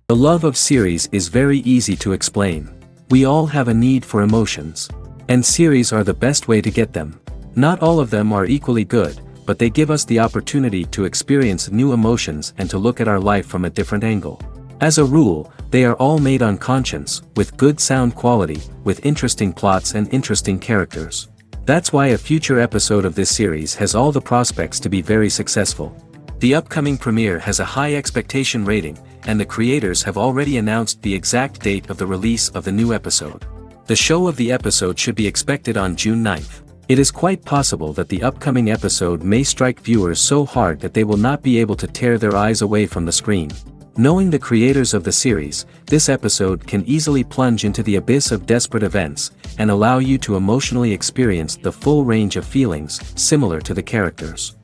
The love of series is very easy to explain. We all have a need for emotions. And series are the best way to get them. Not all of them are equally good, but they give us the opportunity to experience new emotions and to look at our life from a different angle. As a rule, they are all made on conscience, with good sound quality, with interesting plots and interesting characters. That's why a future episode of this series has all the prospects to be very successful. The upcoming premiere has a high expectation rating, and the creators have already announced the exact date of the release of the new episode. The show of the episode should be expected on June 9th. It is quite possible that the upcoming episode may strike viewers so hard that they will not be able to tear their eyes away from the screen. Knowing the creators of the series, this episode can easily plunge into the abyss of desperate events, and allow you to emotionally experience the full range of feelings, similar to the characters.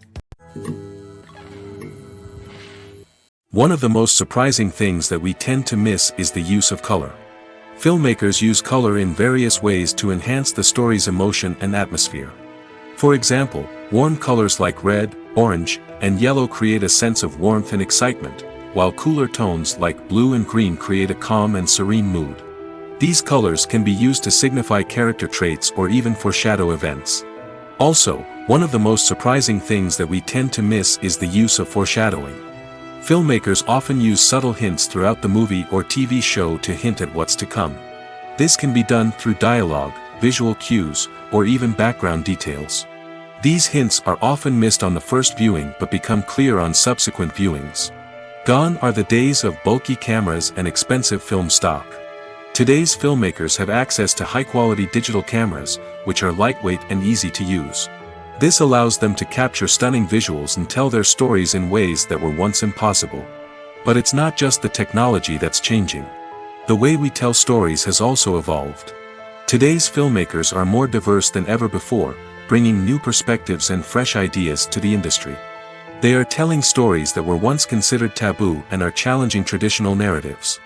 One of the most surprising things that we tend to miss is the use of color. Filmmakers use color in various ways to enhance the story's emotion and atmosphere. For example, warm colors like red, orange, and yellow create a sense of warmth and excitement, while cooler tones like blue and green create a calm and serene mood. These colors can be used to signify character traits or even foreshadow events. Also, one of the most surprising things that we tend to miss is the use of foreshadowing. Filmmakers often use subtle hints throughout the movie or TV show to hint at what's to come. This can be done through dialogue, visual cues, or even background details. These hints are often missed on the first viewing but become clear on subsequent viewings. Gone are the days of bulky cameras and expensive film stock. Today's filmmakers have access to high-quality digital cameras, which are lightweight and easy to use. This allows them to capture stunning visuals and tell their stories in ways that were once impossible. But it's not just the technology that's changing. The way we tell stories has also evolved. Today's filmmakers are more diverse than ever before, bringing new perspectives and fresh ideas to the industry. They are telling stories that were once considered taboo and are challenging traditional narratives.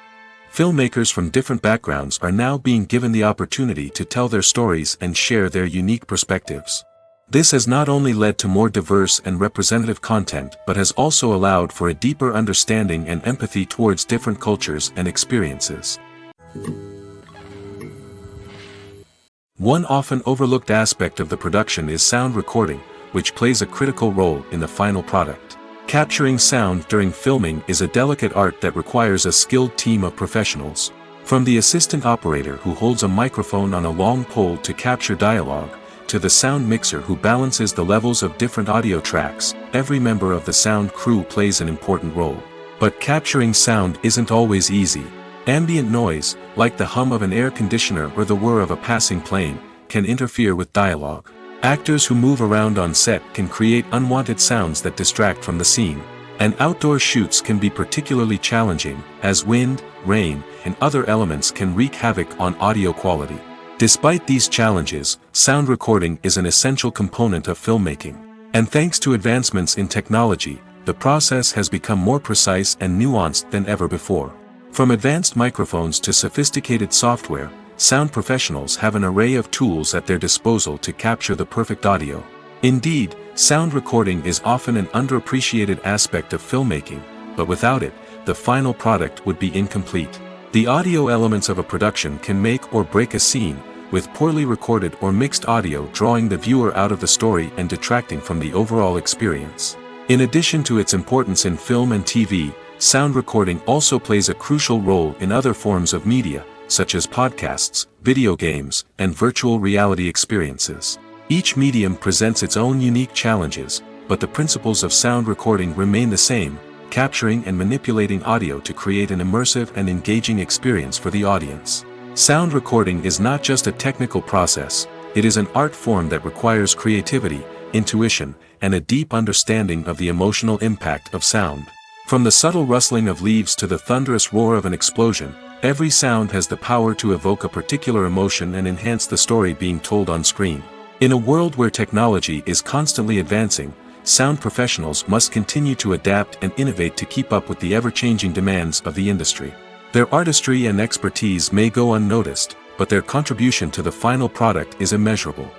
Filmmakers from different backgrounds are now being given the opportunity to tell their stories and share their unique perspectives. This has not only led to more diverse and representative content but has also allowed for a deeper understanding and empathy towards different cultures and experiences. One often overlooked aspect of the production is sound recording, which plays a critical role in the final product. Capturing sound during filming is a delicate art that requires a skilled team of professionals. From the assistant operator who holds a microphone on a long pole to capture dialogue, to the sound mixer who balances the levels of different audio tracks, every member of the sound crew plays an important role. But capturing sound isn't always easy. Ambient noise, like the hum of an air conditioner or the whir of a passing plane, can interfere with dialogue. Actors who move around on set can create unwanted sounds that distract from the scene. And outdoor shoots can be particularly challenging, as wind, rain, and other elements can wreak havoc on audio quality. Despite these challenges, sound recording is an essential component of filmmaking. And thanks to advancements in technology, the process has become more precise and nuanced than ever before. From advanced microphones to sophisticated software, sound professionals have an array of tools at their disposal to capture the perfect audio. Indeed, sound recording is often an underappreciated aspect of filmmaking, but without it, the final product would be incomplete. The audio elements of a production can make or break a scene, with poorly recorded or mixed audio drawing the viewer out of the story and detracting from the overall experience. In addition to its importance in film and TV, sound recording also plays a crucial role in other forms of media, such as podcasts, video games, and virtual reality experiences. Each medium presents its own unique challenges, but the principles of sound recording remain the same, capturing and manipulating audio to create an immersive and engaging experience for the audience. Sound recording is not just a technical process, it is an art form that requires creativity, intuition, and a deep understanding of the emotional impact of sound. From the subtle rustling of leaves to the thunderous roar of an explosion, every sound has the power to evoke a particular emotion and enhance the story being told on screen. In a world where technology is constantly advancing, sound professionals must continue to adapt and innovate to keep up with the ever-changing demands of the industry. Their artistry and expertise may go unnoticed, but their contribution to the final product is immeasurable.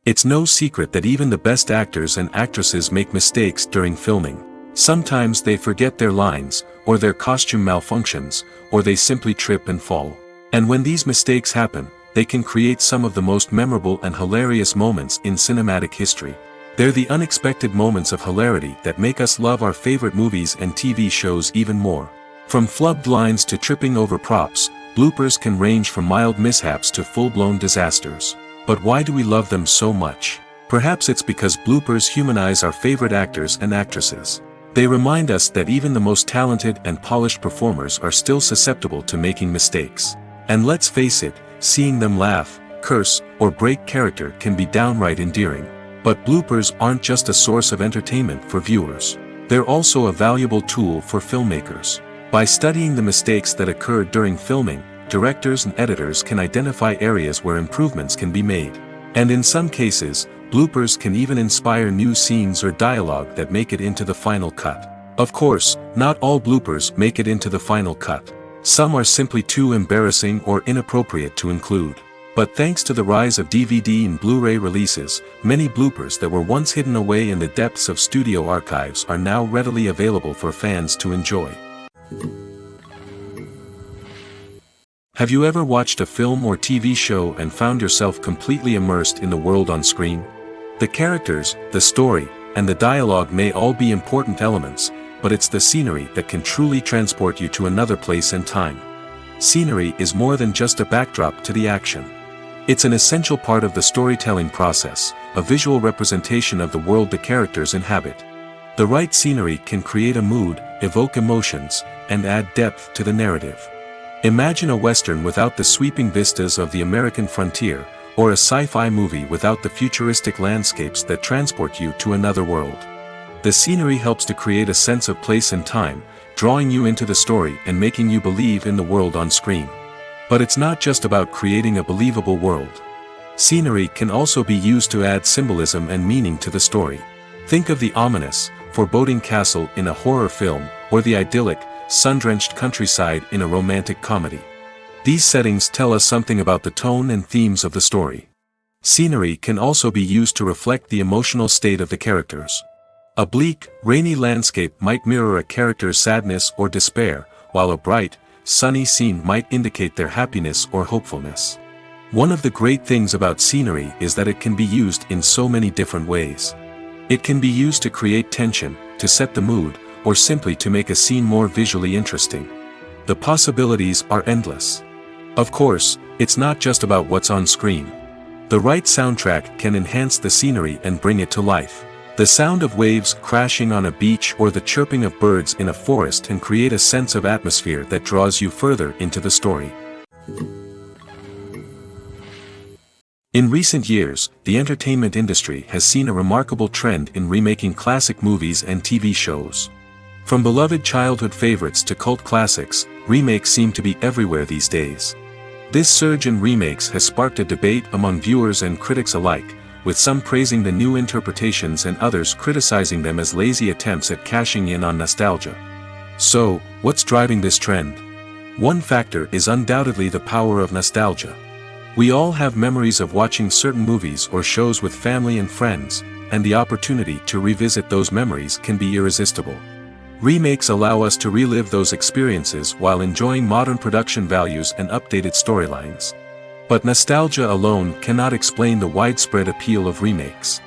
It's no secret that even the best actors and actresses make mistakes during filming. Sometimes they forget their lines, or their costume malfunctions, or they simply trip and fall. And when these mistakes happen, they can create some of the most memorable and hilarious moments in cinematic history. They're the unexpected moments of hilarity that make us love our favorite movies and TV shows even more. From flubbed lines to tripping over props, bloopers can range from mild mishaps to full-blown disasters. But why do we love them so much? Perhaps it's because bloopers humanize our favorite actors and actresses. They remind us that even the most talented and polished performers are still susceptible to making mistakes. And let's face it, seeing them laugh, curse, or break character can be downright endearing. But bloopers aren't just a source of entertainment for viewers. They're also a valuable tool for filmmakers. By studying the mistakes that occurred during filming, directors and editors can identify areas where improvements can be made. And in some cases, bloopers can even inspire new scenes or dialogue that make it into the final cut. Of course, not all bloopers make it into the final cut. Some are simply too embarrassing or inappropriate to include. But thanks to the rise of DVD and Blu-ray releases, many bloopers that were once hidden away in the depths of studio archives are now readily available for fans to enjoy. Have you ever watched a film or TV show and found yourself completely immersed in the world on screen? The characters, the story, and the dialogue may all be important elements, but it's the scenery that can truly transport you to another place and time. Scenery is more than just a backdrop to the action. It's an essential part of the storytelling process, a visual representation of the world the characters inhabit. The right scenery can create a mood, evoke emotions, and add depth to the narrative. Imagine a Western without the sweeping vistas of the American frontier, or a sci-fi movie without the futuristic landscapes that transport you to another world. The scenery helps to create a sense of place and time, drawing you into the story and making you believe in the world on screen. But it's not just about creating a believable world. Scenery can also be used to add symbolism and meaning to the story. Think of the ominous, foreboding castle in a horror film, or the idyllic, sun-drenched countryside in a romantic comedy. These settings tell us something about the tone and themes of the story. Scenery can also be used to reflect the emotional state of the characters. A bleak, rainy landscape might mirror a character's sadness or despair, while a bright, sunny scene might indicate their happiness or hopefulness. One of the great things about scenery is that it can be used in so many different ways. It can be used to create tension, to set the mood, or simply to make a scene more visually interesting. The possibilities are endless. Of course, it's not just about what's on screen. The right soundtrack can enhance the scenery and bring it to life. The sound of waves crashing on a beach or the chirping of birds in a forest can create a sense of atmosphere that draws you further into the story. In recent years, the entertainment industry has seen a remarkable trend in remaking classic movies and TV shows. From beloved childhood favorites to cult classics, remakes seem to be everywhere these days. This surge in remakes has sparked a debate among viewers and critics alike, with some praising the new interpretations and others criticizing them as lazy attempts at cashing in on nostalgia. So, what's driving this trend? One factor is undoubtedly the power of nostalgia. We all have memories of watching certain movies or shows with family and friends, and the opportunity to revisit those memories can be irresistible. Remakes allow us to relive those experiences while enjoying modern production values and updated storylines. But nostalgia alone cannot explain the widespread appeal of remakes.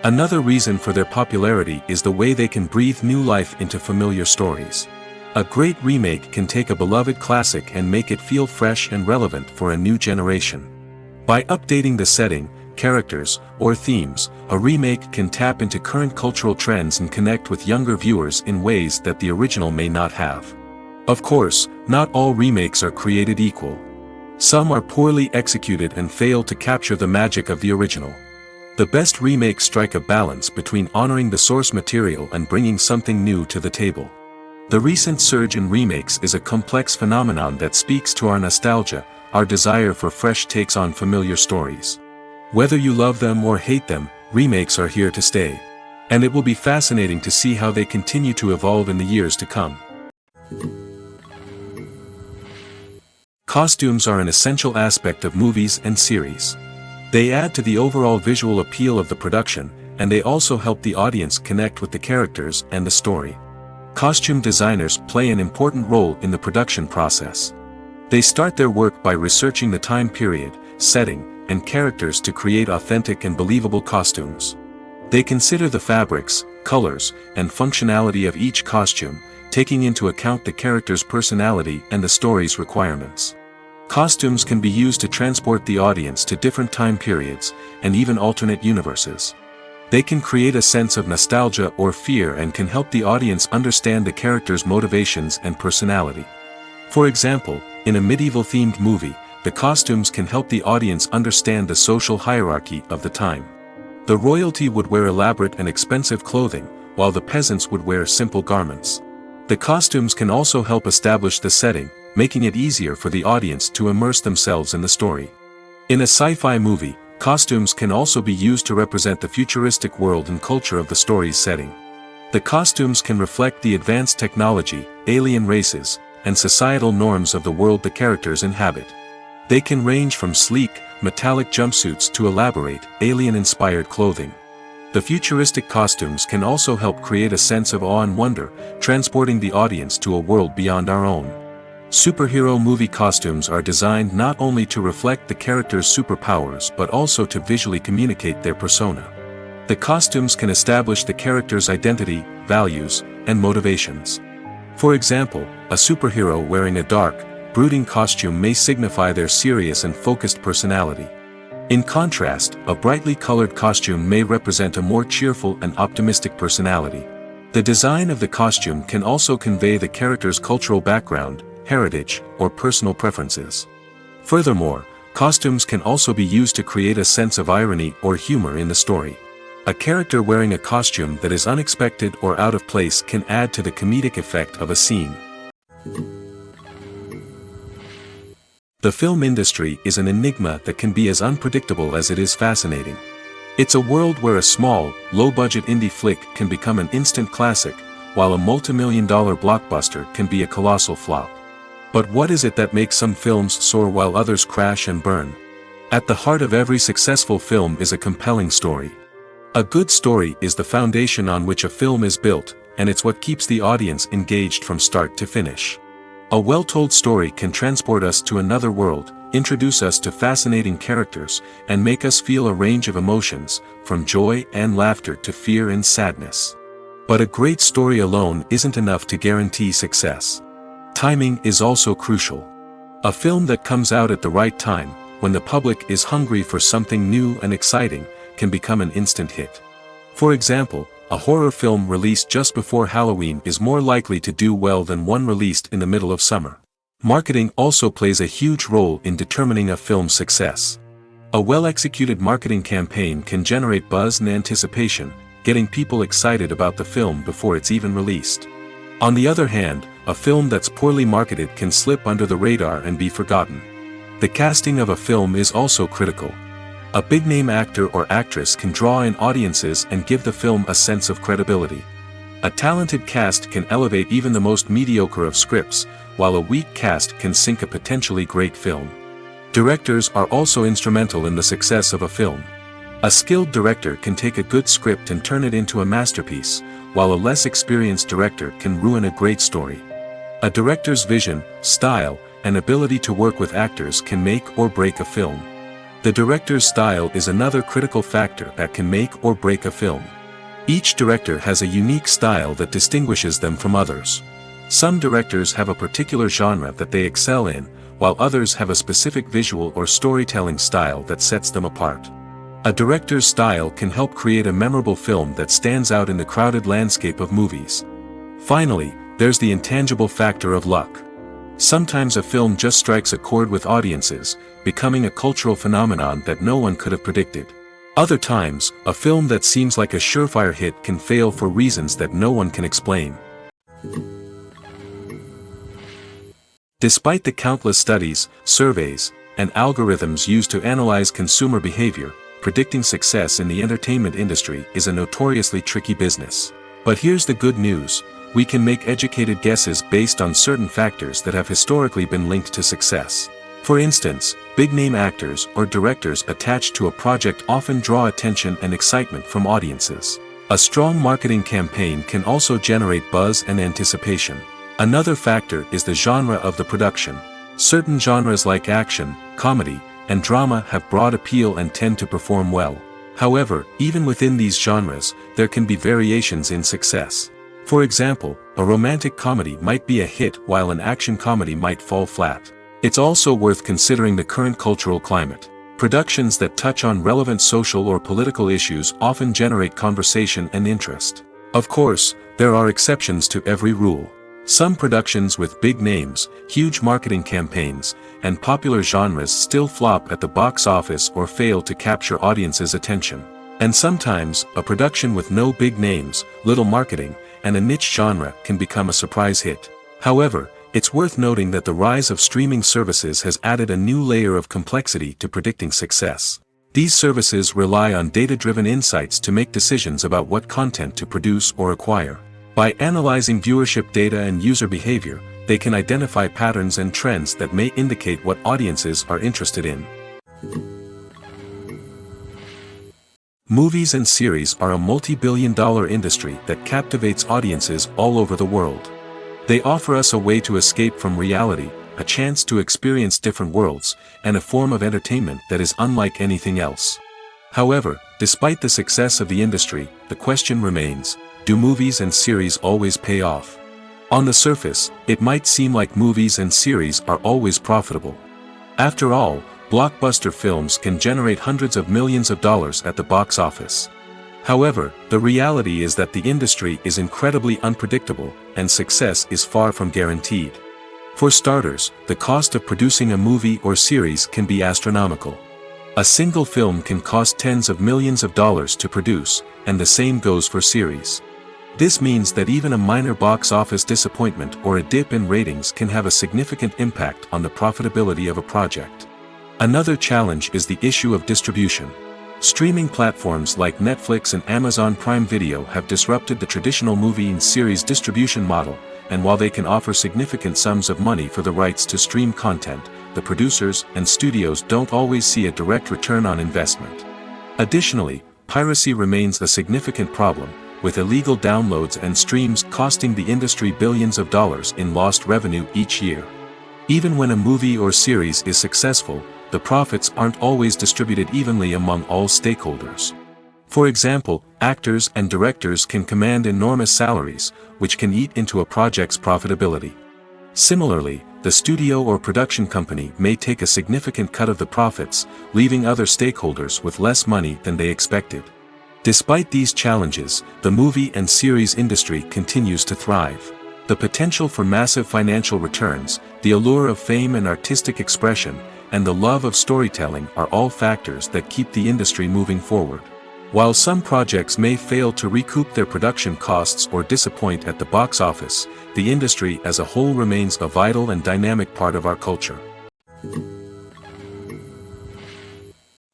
Another reason for their popularity is the way they can breathe new life into familiar stories. A great remake can take a beloved classic and make it feel fresh and relevant for a new generation. By updating the setting, characters, or themes, a remake can tap into current cultural trends and connect with younger viewers in ways that the original may not have. Of course, not all remakes are created equal. Some are poorly executed and fail to capture the magic of the original. The best remakes strike a balance between honoring the source material and bringing something new to the table. The recent surge in remakes is a complex phenomenon that speaks to our nostalgia, our desire for fresh takes on familiar stories. Whether you love them or hate them, remakes are here to stay. And it will be fascinating to see how they continue to evolve in the years to come. Costumes are an essential aspect of movies and series. They add to the overall visual appeal of the production, and they also help the audience connect with the characters and the story. Costume designers play an important role in the production process. They start their work by researching the time period, setting, and characters to create authentic and believable costumes. They consider the fabrics, colors, and functionality of each costume, taking into account the character's personality and the story's requirements. Costumes can be used to transport the audience to different time periods, and even alternate universes. They can create a sense of nostalgia or fear and can help the audience understand the character's motivations and personality. For example, in a medieval-themed movie, the costumes can help the audience understand the social hierarchy of the time. The royalty would wear elaborate and expensive clothing, while the peasants would wear simple garments. The costumes can also help establish the setting, making it easier for the audience to immerse themselves in the story. In a sci-fi movie, costumes can also be used to represent the futuristic world and culture of the story's setting. The costumes can reflect the advanced technology, alien races, and societal norms of the world the characters inhabit. They can range from sleek, metallic jumpsuits to elaborate, alien-inspired clothing. The futuristic costumes can also help create a sense of awe and wonder, transporting the audience to a world beyond our own. Superhero movie costumes are designed not only to reflect the character's superpowers but also to visually communicate their persona. The costumes can establish the character's identity, values, and motivations. For example, a superhero wearing a dark, brooding costume may signify their serious and focused personality. In contrast, a brightly colored costume may represent a more cheerful and optimistic personality. The design of the costume can also convey the character's cultural background, heritage, or personal preferences. Furthermore, costumes can also be used to create a sense of irony or humor in the story. A character wearing a costume that is unexpected or out of place can add to the comedic effect of a scene. The film industry is an enigma that can be as unpredictable as it is fascinating. It's a world where a small, low-budget indie flick can become an instant classic, while a multi-million-dollar blockbuster can be a colossal flop. But what is it that makes some films soar while others crash and burn? At the heart of every successful film is a compelling story. A good story is the foundation on which a film is built, and it's what keeps the audience engaged from start to finish. A well-told story can transport us to another world, introduce us to fascinating characters, and make us feel a range of emotions, from joy and laughter to fear and sadness. But a great story alone isn't enough to guarantee success. Timing is also crucial. A film that comes out at the right time, when the public is hungry for something new and exciting, can become an instant hit. For example, a horror film released just before Halloween is more likely to do well than one released in the middle of summer. Marketing also plays a huge role in determining a film's success. A well-executed marketing campaign can generate buzz and anticipation, getting people excited about the film before it's even released. On the other hand, a film that's poorly marketed can slip under the radar and be forgotten. The casting of a film is also critical. A big-name actor or actress can draw in audiences and give the film a sense of credibility. A talented cast can elevate even the most mediocre of scripts, while a weak cast can sink a potentially great film. Directors are also instrumental in the success of a film. A skilled director can take a good script and turn it into a masterpiece, while a less experienced director can ruin a great story. A director's vision, style, and ability to work with actors can make or break a film. The director's style is another critical factor that can make or break a film. Each director has a unique style that distinguishes them from others. Some directors have a particular genre that they excel in, while others have a specific visual or storytelling style that sets them apart. A director's style can help create a memorable film that stands out in the crowded landscape of movies. Finally, there's the intangible factor of luck. Sometimes a film just strikes a chord with audiences, becoming a cultural phenomenon that no one could have predicted. Other times, a film that seems like a surefire hit can fail for reasons that no one can explain. Despite the countless studies, surveys, and algorithms used to analyze consumer behavior, predicting success in the entertainment industry is a notoriously tricky business. But here's the good news: we can make educated guesses based on certain factors that have historically been linked to success. For instance, big-name actors or directors attached to a project often draw attention and excitement from audiences. A strong marketing campaign can also generate buzz and anticipation. Another factor is the genre of the production. Certain genres like action, comedy, and drama have broad appeal and tend to perform well. However, even within these genres, there can be variations in success. For example, a romantic comedy might be a hit while an action comedy might fall flat. It's also worth considering the current cultural climate. Productions that touch on relevant social or political issues often generate conversation and interest. Of course, there are exceptions to every rule. Some productions with big names, huge marketing campaigns, and popular genres still flop at the box office or fail to capture audiences' attention. And sometimes, a production with no big names, little marketing, and a niche genre can become a surprise hit. However, it's worth noting that the rise of streaming services has added a new layer of complexity to predicting success. These services rely on data-driven insights to make decisions about what content to produce or acquire. By analyzing viewership data and user behavior, they can identify patterns and trends that may indicate what audiences are interested in. Movies and series are a multi-billion-dollar industry that captivates audiences all over the world. They offer us a way to escape from reality, a chance to experience different worlds, and a form of entertainment that is unlike anything else. However, despite the success of the industry, the question remains: do movies and series always pay off? On the surface, it might seem like movies and series are always profitable. After all, blockbuster films can generate hundreds of millions of dollars at the box office. However, the reality is that the industry is incredibly unpredictable, and success is far from guaranteed. For starters, the cost of producing a movie or series can be astronomical. A single film can cost tens of millions of dollars to produce, and the same goes for series. This means that even a minor box office disappointment or a dip in ratings can have a significant impact on the profitability of a project. Another challenge is the issue of distribution. Streaming platforms like Netflix and Amazon Prime Video have disrupted the traditional movie and series distribution model, and while they can offer significant sums of money for the rights to stream content, the producers and studios don't always see a direct return on investment. Additionally, piracy remains a significant problem, with illegal downloads and streams costing the industry billions of dollars in lost revenue each year. Even when a movie or series is successful, the profits aren't always distributed evenly among all stakeholders. For example, actors and directors can command enormous salaries, which can eat into a project's profitability. Similarly, the studio or production company may take a significant cut of the profits, leaving other stakeholders with less money than they expected. Despite these challenges, the movie and series industry continues to thrive. The potential for massive financial returns, the allure of fame and artistic expression, and the love of storytelling are all factors that keep the industry moving forward. While some projects may fail to recoup their production costs or disappoint at the box office, the industry as a whole remains a vital and dynamic part of our culture.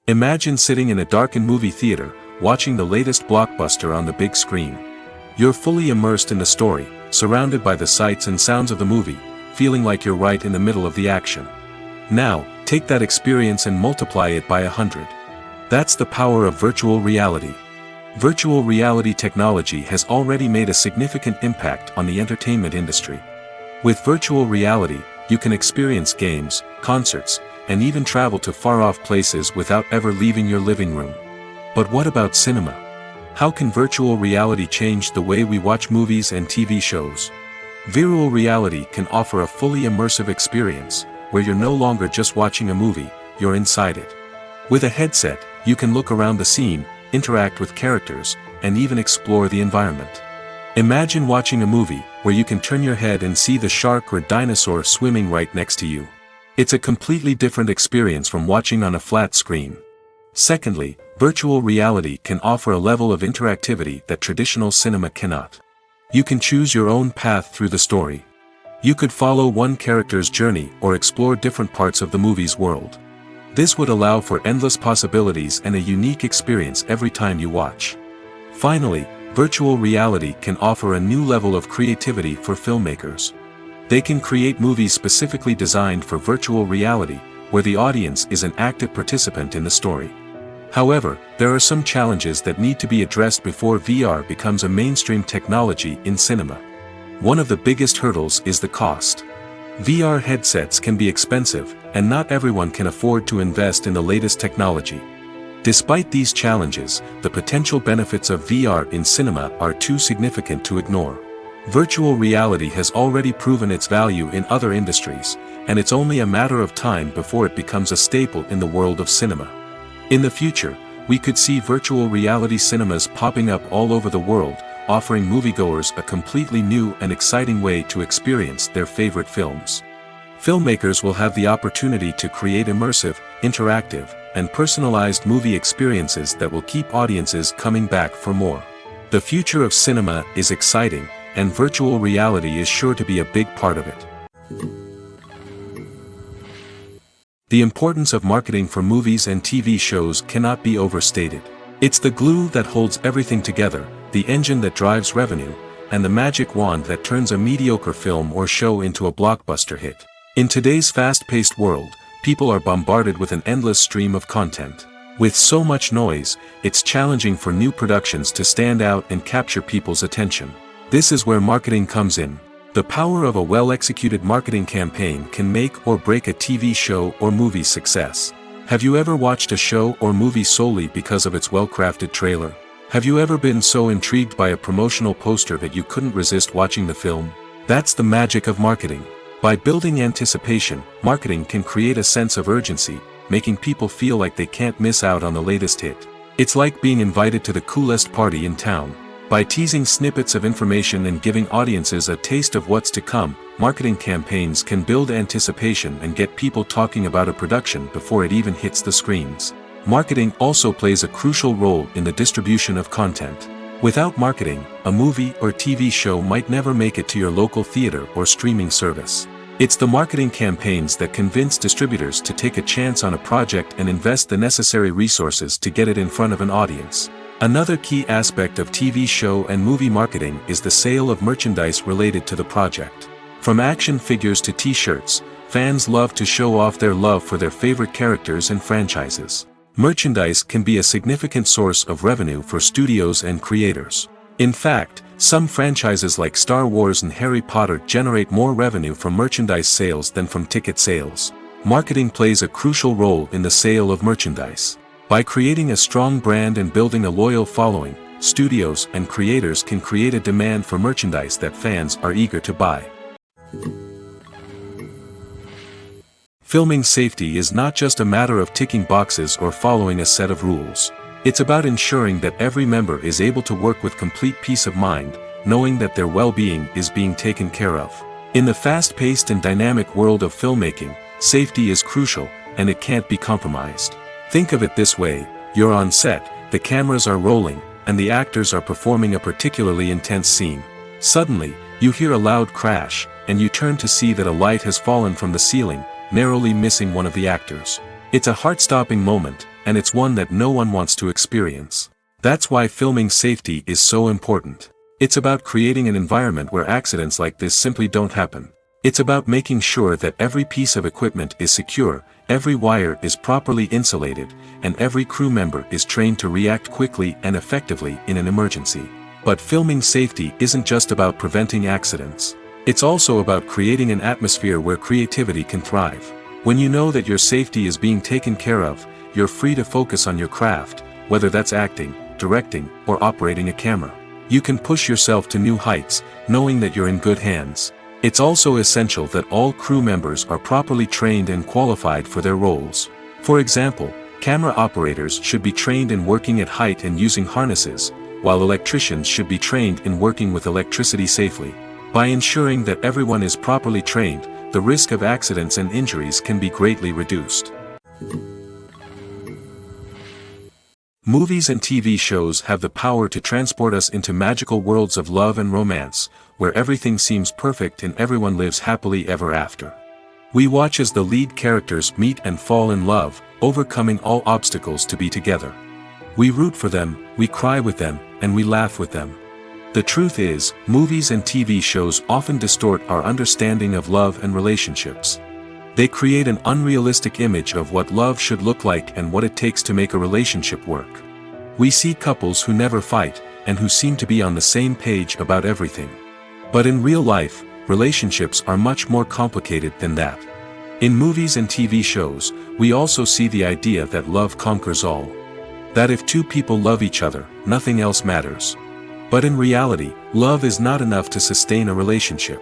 Imagine sitting in a darkened movie theater, watching the latest blockbuster on the big screen. You're fully immersed in the story, surrounded by the sights and sounds of the movie, feeling like you're right in the middle of the action. Now, take that experience and multiply it by 100. That's the power of virtual reality. Virtual reality technology has already made a significant impact on the entertainment industry. With virtual reality, you can experience games, concerts, and even travel to far-off places without ever leaving your living room. But what about cinema? How can virtual reality change the way we watch movies and TV shows? Virtual reality can offer a fully immersive experience, where you're no longer just watching a movie, you're inside it. With a headset, you can look around the scene, interact with characters, and even explore the environment. Imagine watching a movie where you can turn your head and see the shark or dinosaur swimming right next to you. It's a completely different experience from watching on a flat screen. Secondly, virtual reality can offer a level of interactivity that traditional cinema cannot. You can choose your own path through the story. You could follow one character's journey or explore different parts of the movie's world. This would allow for endless possibilities and a unique experience every time you watch. Finally, virtual reality can offer a new level of creativity for filmmakers. They can create movies specifically designed for virtual reality, where the audience is an active participant in the story. However, there are some challenges that need to be addressed before VR becomes a mainstream technology in cinema. One of the biggest hurdles is the cost. VR headsets can be expensive, and not everyone can afford to invest in the latest technology. Despite these challenges, the potential benefits of VR in cinema are too significant to ignore. Virtual reality has already proven its value in other industries, and it's only a matter of time before it becomes a staple in the world of cinema. In the future, we could see virtual reality cinemas popping up all over the world, offering moviegoers a completely new and exciting way to experience their favorite films. Filmmakers will have the opportunity to create immersive, interactive, and personalized movie experiences that will keep audiences coming back for more. The future of cinema is exciting, and virtual reality is sure to be a big part of it. The importance of marketing for movies and TV shows cannot be overstated. It's the glue that holds everything together, the engine that drives revenue, and the magic wand that turns a mediocre film or show into a blockbuster hit. In today's fast-paced world, people are bombarded with an endless stream of content. With so much noise, it's challenging for new productions to stand out and capture people's attention. This is where marketing comes in. The power of a well-executed marketing campaign can make or break a TV show or movie's success. Have you ever watched a show or movie solely because of its well-crafted trailer? Have you ever been so intrigued by a promotional poster that you couldn't resist watching the film? That's the magic of marketing. By building anticipation, marketing can create a sense of urgency, making people feel like they can't miss out on the latest hit. It's like being invited to the coolest party in town. By teasing snippets of information and giving audiences a taste of what's to come, marketing campaigns can build anticipation and get people talking about a production before it even hits the screens. Marketing also plays a crucial role in the distribution of content. Without marketing, a movie or TV show might never make it to your local theater or streaming service. It's the marketing campaigns that convince distributors to take a chance on a project and invest the necessary resources to get it in front of an audience. Another key aspect of TV show and movie marketing is the sale of merchandise related to the project. From action figures to t-shirts, fans love to show off their love for their favorite characters and franchises. Merchandise can be a significant source of revenue for studios and creators. In fact, some franchises like Star Wars and Harry Potter generate more revenue from merchandise sales than from ticket sales. Marketing plays a crucial role in the sale of merchandise. By creating a strong brand and building a loyal following, studios and creators can create a demand for merchandise that fans are eager to buy. Filming safety is not just a matter of ticking boxes or following a set of rules. It's about ensuring that every member is able to work with complete peace of mind, knowing that their well-being is being taken care of. In the fast-paced and dynamic world of filmmaking, safety is crucial, and it can't be compromised. Think of it this way: you're on set, the cameras are rolling, and the actors are performing a particularly intense scene. Suddenly, you hear a loud crash, and you turn to see that a light has fallen from the ceiling, narrowly missing one of the actors. It's a heart-stopping moment, and it's one that no one wants to experience. That's why filming safety is so important. It's about creating an environment where accidents like this simply don't happen. It's about making sure that every piece of equipment is secure, every wire is properly insulated, and every crew member is trained to react quickly and effectively in an emergency. But filming safety isn't just about preventing accidents. It's also about creating an atmosphere where creativity can thrive. When you know that your safety is being taken care of, you're free to focus on your craft, whether that's acting, directing, or operating a camera. You can push yourself to new heights, knowing that you're in good hands. It's also essential that all crew members are properly trained and qualified for their roles. For example, camera operators should be trained in working at height and using harnesses, while electricians should be trained in working with electricity safely. By ensuring that everyone is properly trained, the risk of accidents and injuries can be greatly reduced. Movies and TV shows have the power to transport us into magical worlds of love and romance, where everything seems perfect and everyone lives happily ever after. We watch as the lead characters meet and fall in love, overcoming all obstacles to be together. We root for them, we cry with them, and we laugh with them. The truth is, movies and TV shows often distort our understanding of love and relationships. They create an unrealistic image of what love should look like and what it takes to make a relationship work. We see couples who never fight, and who seem to be on the same page about everything. But in real life, relationships are much more complicated than that. In movies and TV shows, we also see the idea that love conquers all. That if two people love each other, nothing else matters. But in reality, love is not enough to sustain a relationship.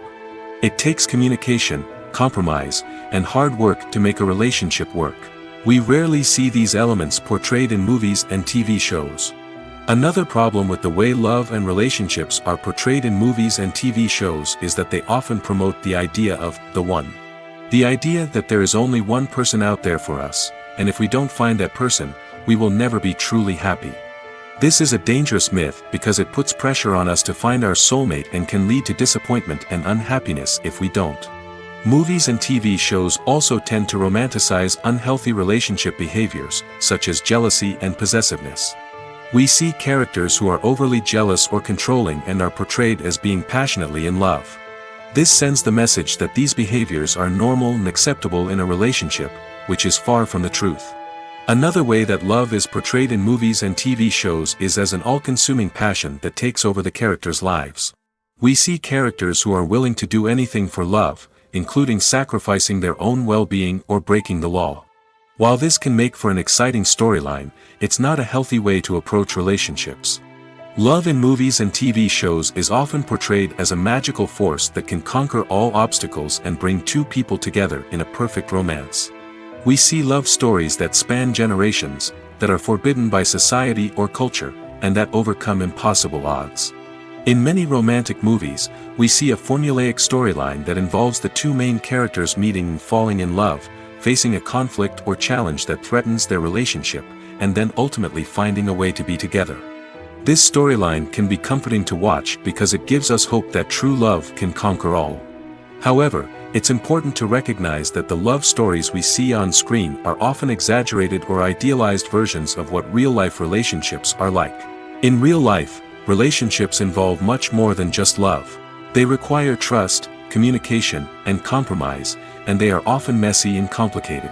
It takes communication, compromise, and hard work to make a relationship work. We rarely see these elements portrayed in movies and TV shows. Another problem with the way love and relationships are portrayed in movies and TV shows is that they often promote the idea of the one. The idea that there is only one person out there for us, and if we don't find that person, we will never be truly happy. This is a dangerous myth because it puts pressure on us to find our soulmate and can lead to disappointment and unhappiness if we don't. Movies and TV shows also tend to romanticize unhealthy relationship behaviors, such as jealousy and possessiveness. We see characters who are overly jealous or controlling and are portrayed as being passionately in love. This sends the message that these behaviors are normal and acceptable in a relationship, which is far from the truth. Another way that love is portrayed in movies and TV shows is as an all-consuming passion that takes over the characters' lives. We see characters who are willing to do anything for love, including sacrificing their own well-being or breaking the law. While this can make for an exciting storyline, it's not a healthy way to approach relationships. Love in movies and TV shows is often portrayed as a magical force that can conquer all obstacles and bring two people together in a perfect romance. We see love stories that span generations, that are forbidden by society or culture, and that overcome impossible odds. In many romantic movies, we see a formulaic storyline that involves the two main characters meeting and falling in love, facing a conflict or challenge that threatens their relationship, and then ultimately finding a way to be together. This storyline can be comforting to watch because it gives us hope that true love can conquer all. However, it's important to recognize that the love stories we see on screen are often exaggerated or idealized versions of what real-life relationships are like. In real life, relationships involve much more than just love. They require trust, communication, and compromise, and they are often messy and complicated.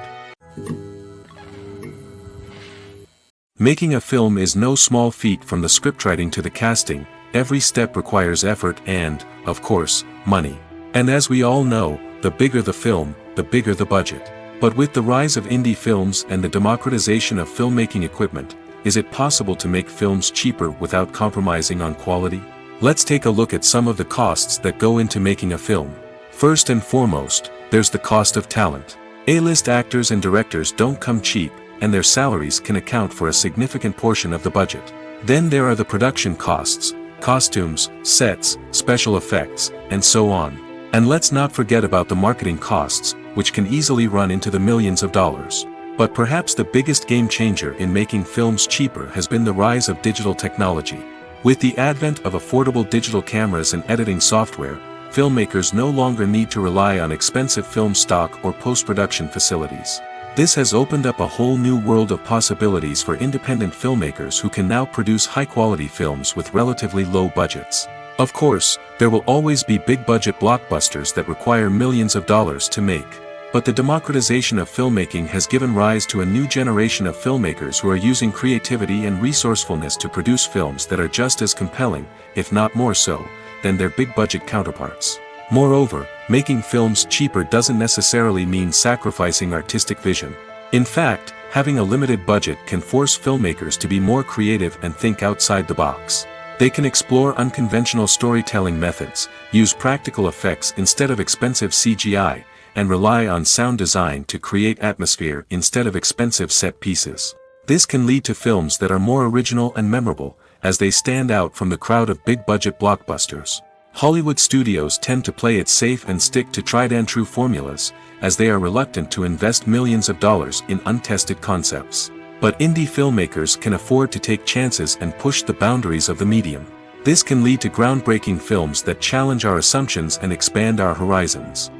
Making a film is no small feat. From the scriptwriting to the casting, every step requires effort and, of course, money. And as we all know, the bigger the film, the bigger the budget. But with the rise of indie films and the democratization of filmmaking equipment, is it possible to make films cheaper without compromising on quality? Let's take a look at some of the costs that go into making a film. First and foremost, there's the cost of talent. A-list actors and directors don't come cheap, and their salaries can account for a significant portion of the budget. Then there are the production costs, costumes, sets, special effects, and so on. And let's not forget about the marketing costs, which can easily run into the millions of dollars. But perhaps the biggest game changer in making films cheaper has been the rise of digital technology. With the advent of affordable digital cameras and editing software, filmmakers no longer need to rely on expensive film stock or post-production facilities. This has opened up a whole new world of possibilities for independent filmmakers who can now produce high-quality films with relatively low budgets. Of course, there will always be big-budget blockbusters that require millions of dollars to make. But the democratization of filmmaking has given rise to a new generation of filmmakers who are using creativity and resourcefulness to produce films that are just as compelling, if not more so, than their big-budget counterparts. Moreover, making films cheaper doesn't necessarily mean sacrificing artistic vision. In fact, having a limited budget can force filmmakers to be more creative and think outside the box. They can explore unconventional storytelling methods, use practical effects instead of expensive CGI, and rely on sound design to create atmosphere instead of expensive set pieces. This can lead to films that are more original and memorable, as they stand out from the crowd of big-budget blockbusters. Hollywood studios tend to play it safe and stick to tried-and-true formulas, as they are reluctant to invest millions of dollars in untested concepts. But indie filmmakers can afford to take chances and push the boundaries of the medium. This can lead to groundbreaking films that challenge our assumptions and expand our horizons.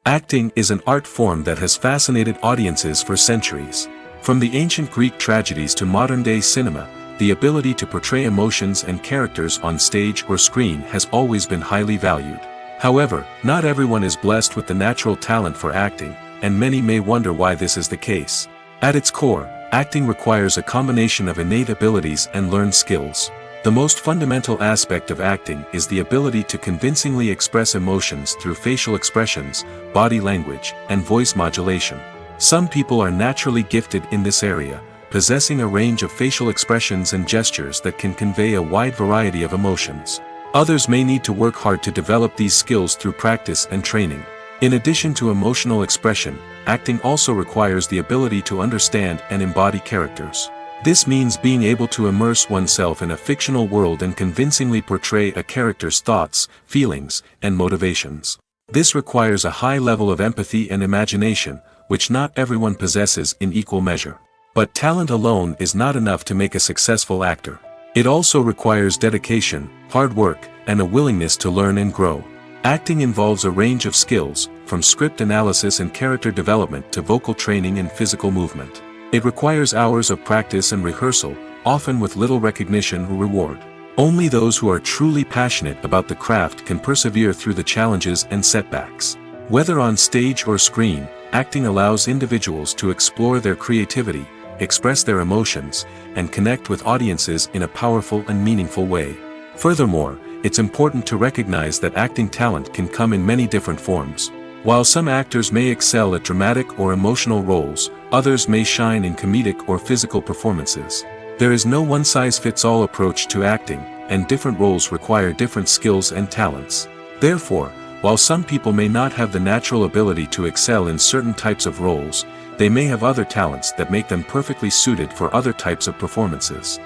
Acting is an art form that has fascinated audiences for centuries. From the ancient Greek tragedies to modern-day cinema, the ability to portray emotions and characters on stage or screen has always been highly valued. However, not everyone is blessed with the natural talent for acting, and many may wonder why this is the case. At its core, acting requires a combination of innate abilities and learned skills. The most fundamental aspect of acting is the ability to convincingly express emotions through facial expressions, body language, and voice modulation. Some people are naturally gifted in this area, possessing a range of facial expressions and gestures that can convey a wide variety of emotions. Others may need to work hard to develop these skills through practice and training. In addition to emotional expression, acting also requires the ability to understand and embody characters. This means being able to immerse oneself in a fictional world and convincingly portray a character's thoughts, feelings, and motivations. This requires a high level of empathy and imagination, which not everyone possesses in equal measure. But talent alone is not enough to make a successful actor. It also requires dedication, hard work, and a willingness to learn and grow. Acting involves a range of skills, from script analysis and character development to vocal training and physical movement. It requires hours of practice and rehearsal, often with little recognition or reward. Only those who are truly passionate about the craft can persevere through the challenges and setbacks. Whether on stage or screen, acting allows individuals to explore their creativity, express their emotions, and connect with audiences in a powerful and meaningful way. Furthermore, it's important to recognize that acting talent can come in many different forms. While some actors may excel at dramatic or emotional roles, others may shine in comedic or physical performances. There is no one-size-fits-all approach to acting, and different roles require different skills and talents. Therefore, while some people may not have the natural ability to excel in certain types of roles, they may have other talents that make them perfectly suited for other types of performances.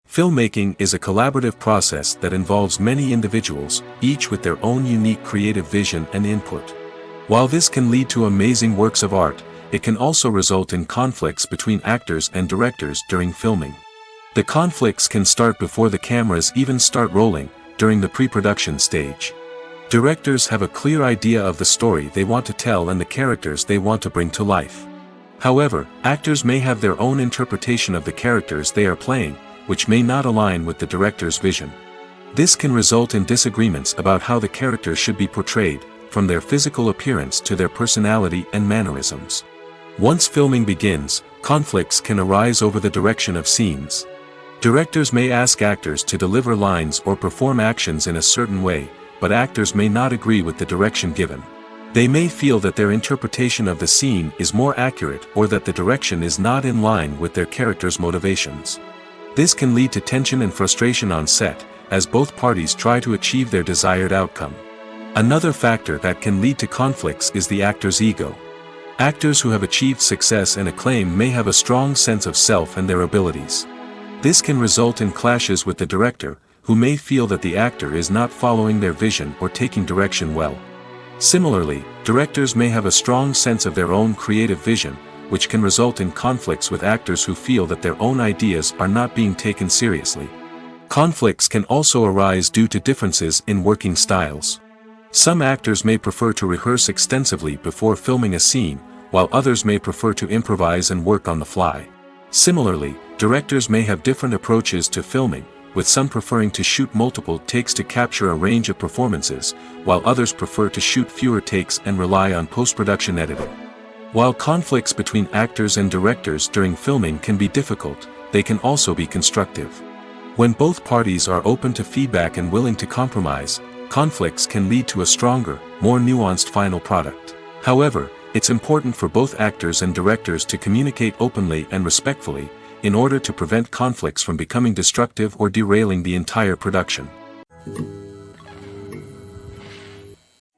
Filmmaking is a collaborative process that involves many individuals, each with their own unique creative vision and input. While this can lead to amazing works of art, it can also result in conflicts between actors and directors during filming. The conflicts can start before the cameras even start rolling, during the pre-production stage. Directors have a clear idea of the story they want to tell and the characters they want to bring to life. However, actors may have their own interpretation of the characters they are playing, which may not align with the director's vision. This can result in disagreements about how the characters should be portrayed, from their physical appearance to their personality and mannerisms. Once filming begins, conflicts can arise over the direction of scenes. Directors may ask actors to deliver lines or perform actions in a certain way, but actors may not agree with the direction given. They may feel that their interpretation of the scene is more accurate or that the direction is not in line with their character's motivations. This can lead to tension and frustration on set, as both parties try to achieve their desired outcome. Another factor that can lead to conflicts is the actor's ego. Actors who have achieved success and acclaim may have a strong sense of self and their abilities. This can result in clashes with the director, who may feel that the actor is not following their vision or taking direction well. Similarly, directors may have a strong sense of their own creative vision, which can result in conflicts with actors who feel that their own ideas are not being taken seriously. Conflicts can also arise due to differences in working styles. Some actors may prefer to rehearse extensively before filming a scene, while others may prefer to improvise and work on the fly. Similarly, directors may have different approaches to filming, with some preferring to shoot multiple takes to capture a range of performances, while others prefer to shoot fewer takes and rely on post-production editing. While conflicts between actors and directors during filming can be difficult, they can also be constructive. When both parties are open to feedback and willing to compromise, conflicts can lead to a stronger, more nuanced final product. However, it's important for both actors and directors to communicate openly and respectfully, in order to prevent conflicts from becoming destructive or derailing the entire production.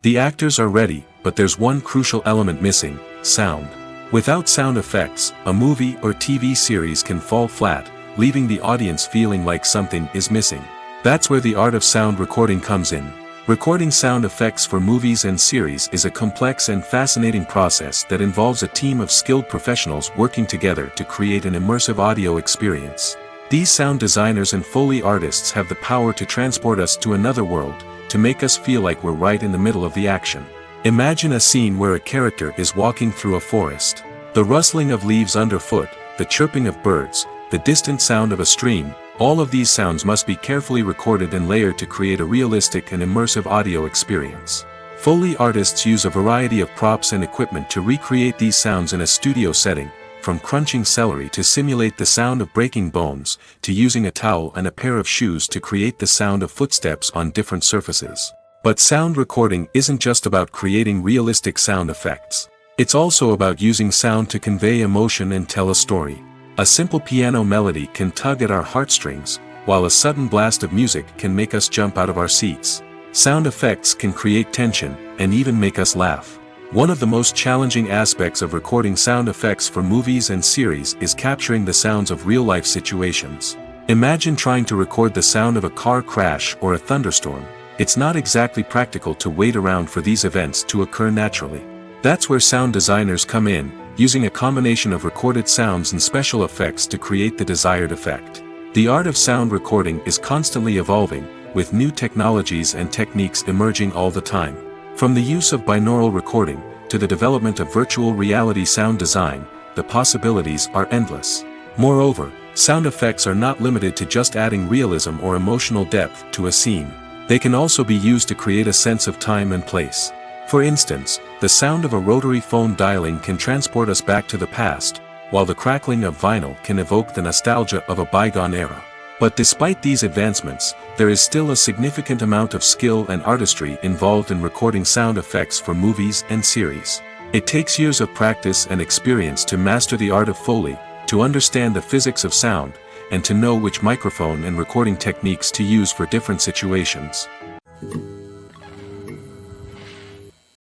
The actors are ready, but there's one crucial element missing: sound. Without sound effects, a movie or TV series can fall flat, leaving the audience feeling like something is missing. That's where the art of sound recording comes in. Recording sound effects for movies and series is a complex and fascinating process that involves a team of skilled professionals working together to create an immersive audio experience. These sound designers and Foley artists have the power to transport us to another world, to make us feel like we're right in the middle of the action. Imagine a scene where a character is walking through a forest. The rustling of leaves underfoot, the chirping of birds, the distant sound of a stream, All of these sounds must be carefully recorded and layered to create a realistic and immersive audio experience. Foley artists use a variety of props and equipment to recreate these sounds in a studio setting, from crunching celery to simulate the sound of breaking bones, to using a towel and a pair of shoes to create the sound of footsteps on different surfaces. But sound recording isn't just about creating realistic sound effects. It's also about using sound to convey emotion and tell a story. A simple piano melody can tug at our heartstrings, while a sudden blast of music can make us jump out of our seats. Sound effects can create tension, and even make us laugh. One of the most challenging aspects of recording sound effects for movies and series is capturing the sounds of real-life situations. Imagine trying to record the sound of a car crash or a thunderstorm. It's not exactly practical to wait around for these events to occur naturally. That's where sound designers come in, using a combination of recorded sounds and special effects to create the desired effect. The art of sound recording is constantly evolving, with new technologies and techniques emerging all the time. From the use of binaural recording, to the development of virtual reality sound design, the possibilities are endless. Moreover, sound effects are not limited to just adding realism or emotional depth to a scene. They can also be used to create a sense of time and place. For instance, the sound of a rotary phone dialing can transport us back to the past, while the crackling of vinyl can evoke the nostalgia of a bygone era. But despite these advancements, there is still a significant amount of skill and artistry involved in recording sound effects for movies and series. It takes years of practice and experience to master the art of Foley, to understand the physics of sound, and to know which microphone and recording techniques to use for different situations.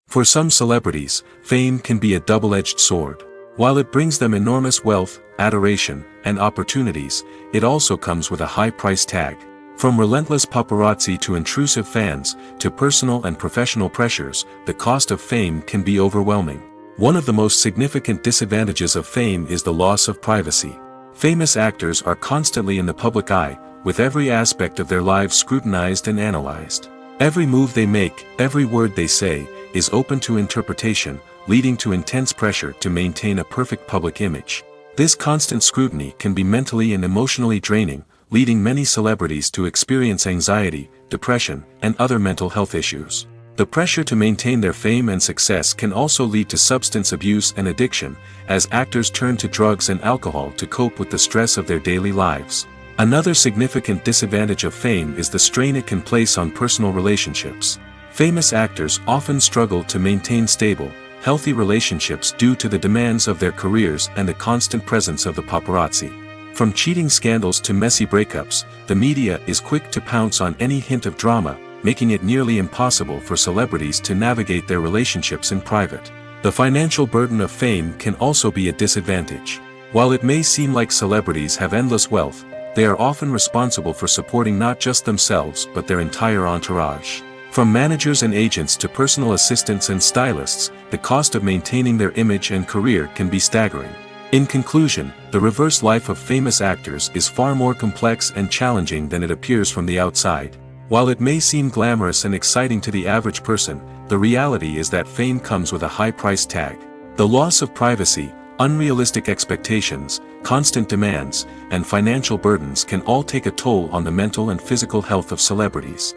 For some celebrities, fame can be a double-edged sword. While it brings them enormous wealth, adoration, and opportunities, it also comes with a high price tag. From relentless paparazzi to intrusive fans, to personal and professional pressures, the cost of fame can be overwhelming. One of the most significant disadvantages of fame is the loss of privacy. Famous actors are constantly in the public eye, with every aspect of their lives scrutinized and analyzed. Every move they make, every word they say, is open to interpretation, leading to intense pressure to maintain a perfect public image. This constant scrutiny can be mentally and emotionally draining, leading many celebrities to experience anxiety, depression, and other mental health issues. The pressure to maintain their fame and success can also lead to substance abuse and addiction, as actors turn to drugs and alcohol to cope with the stress of their daily lives. Another significant disadvantage of fame is the strain it can place on personal relationships. Famous actors often struggle to maintain stable, healthy relationships due to the demands of their careers and the constant presence of the paparazzi. From cheating scandals to messy breakups, the media is quick to pounce on any hint of drama, making it nearly impossible for celebrities to navigate their relationships in private. The financial burden of fame can also be a disadvantage. While it may seem like celebrities have endless wealth, they are often responsible for supporting not just themselves but their entire entourage. From managers and agents to personal assistants and stylists, the cost of maintaining their image and career can be staggering. In conclusion, the reverse life of famous actors is far more complex and challenging than it appears from the outside. While it may seem glamorous and exciting to the average person, the reality is that fame comes with a high price tag. The loss of privacy, unrealistic expectations, constant demands, and financial burdens can all take a toll on the mental and physical health of celebrities.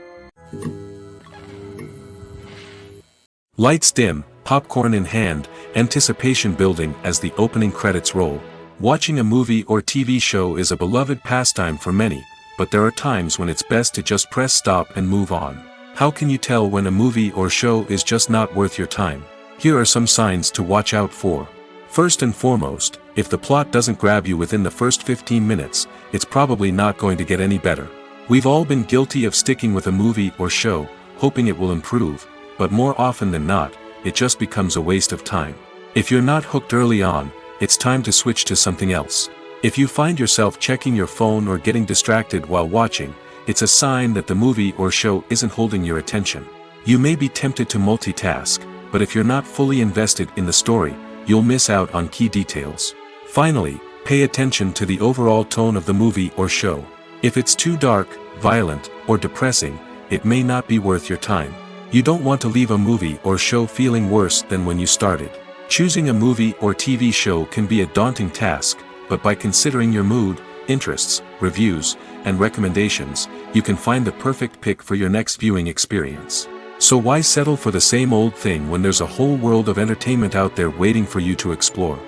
Lights dim, popcorn in hand, anticipation building as the opening credits roll. Watching a movie or TV show is a beloved pastime for many, but there are times when it's best to just press stop and move on. How can you tell when a movie or show is just not worth your time? Here are some signs to watch out for. First and foremost, if the plot doesn't grab you within the first 15 minutes, it's probably not going to get any better. We've all been guilty of sticking with a movie or show, hoping it will improve, but more often than not, it just becomes a waste of time. If you're not hooked early on, it's time to switch to something else. If you find yourself checking your phone or getting distracted while watching, it's a sign that the movie or show isn't holding your attention. You may be tempted to multitask, but if you're not fully invested in the story, you'll miss out on key details. Finally, pay attention to the overall tone of the movie or show. If it's too dark, violent, or depressing, it may not be worth your time. You don't want to leave a movie or show feeling worse than when you started. Choosing a movie or TV show can be a daunting task, but by considering your mood, interests, reviews, and recommendations, you can find the perfect pick for your next viewing experience. So why settle for the same old thing when there's a whole world of entertainment out there waiting for you to explore?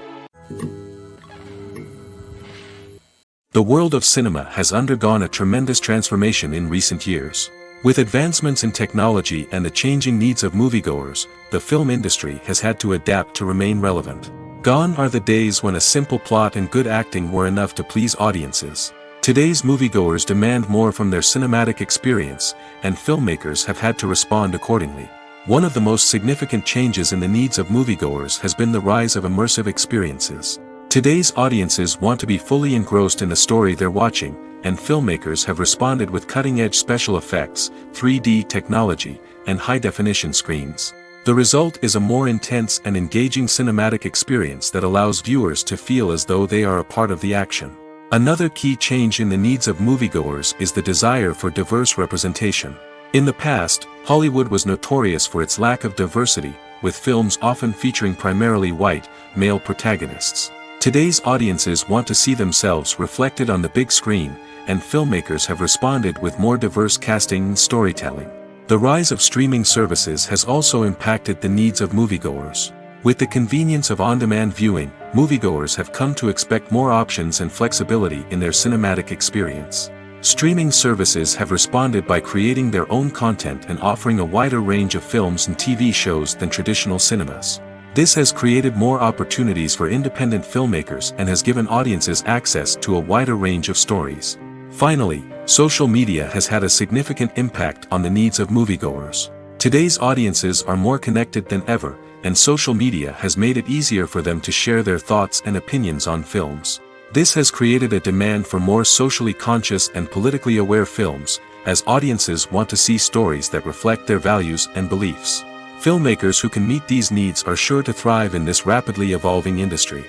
The world of cinema has undergone a tremendous transformation in recent years. With advancements in technology and the changing needs of moviegoers, the film industry has had to adapt to remain relevant. Gone are the days when a simple plot and good acting were enough to please audiences. Today's moviegoers demand more from their cinematic experience, and filmmakers have had to respond accordingly. One of the most significant changes in the needs of moviegoers has been the rise of immersive experiences. Today's audiences want to be fully engrossed in the story they're watching, and filmmakers have responded with cutting-edge special effects, 3D technology, and high-definition screens. The result is a more intense and engaging cinematic experience that allows viewers to feel as though they are a part of the action. Another key change in the needs of moviegoers is the desire for diverse representation. In the past, Hollywood was notorious for its lack of diversity, with films often featuring primarily white, male protagonists. Today's audiences want to see themselves reflected on the big screen, and filmmakers have responded with more diverse casting and storytelling. The rise of streaming services has also impacted the needs of moviegoers. With the convenience of on-demand viewing, moviegoers have come to expect more options and flexibility in their cinematic experience. Streaming services have responded by creating their own content and offering a wider range of films and TV shows than traditional cinemas. This has created more opportunities for independent filmmakers and has given audiences access to a wider range of stories. Finally, social media has had a significant impact on the needs of moviegoers. Today's audiences are more connected than ever, and social media has made it easier for them to share their thoughts and opinions on films. This has created a demand for more socially conscious and politically aware films, as audiences want to see stories that reflect their values and beliefs. Filmmakers who can meet these needs are sure to thrive in this rapidly evolving industry.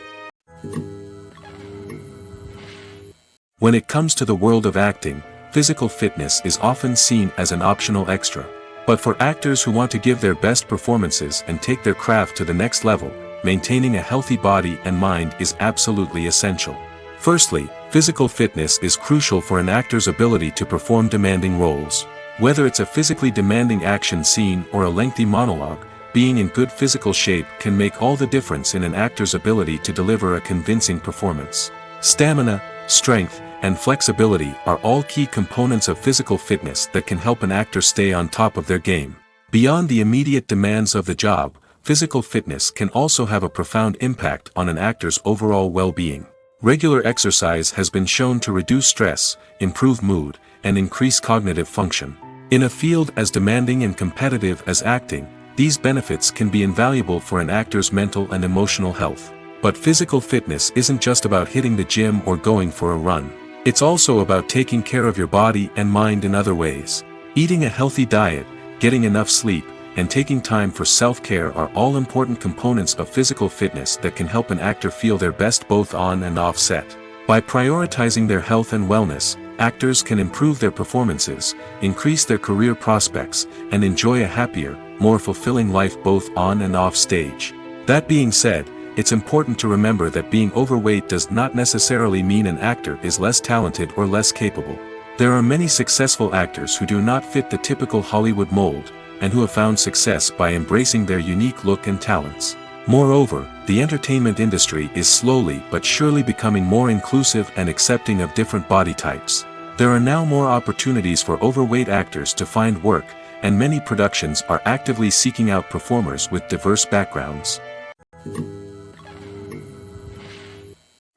When it comes to the world of acting, physical fitness is often seen as an optional extra. But for actors who want to give their best performances and take their craft to the next level, maintaining a healthy body and mind is absolutely essential. Firstly, physical fitness is crucial for an actor's ability to perform demanding roles. Whether it's a physically demanding action scene or a lengthy monologue, being in good physical shape can make all the difference in an actor's ability to deliver a convincing performance. Stamina, strength, and flexibility are all key components of physical fitness that can help an actor stay on top of their game. Beyond the immediate demands of the job, physical fitness can also have a profound impact on an actor's overall well-being. Regular exercise has been shown to reduce stress, improve mood, and increase cognitive function. In a field as demanding and competitive as acting, these benefits can be invaluable for an actor's mental and emotional health. But physical fitness isn't just about hitting the gym or going for a run. It's also about taking care of your body and mind in other ways. Eating a healthy diet, getting enough sleep, and taking time for self-care are all important components of physical fitness that can help an actor feel their best both on and off set. By prioritizing their health and wellness, actors can improve their performances, increase their career prospects, and enjoy a happier, more fulfilling life both on and off stage. That being said, it's important to remember that being overweight does not necessarily mean an actor is less talented or less capable. There are many successful actors who do not fit the typical Hollywood mold, and who have found success by embracing their unique look and talents. Moreover, the entertainment industry is slowly but surely becoming more inclusive and accepting of different body types. There are now more opportunities for overweight actors to find work, and many productions are actively seeking out performers with diverse backgrounds.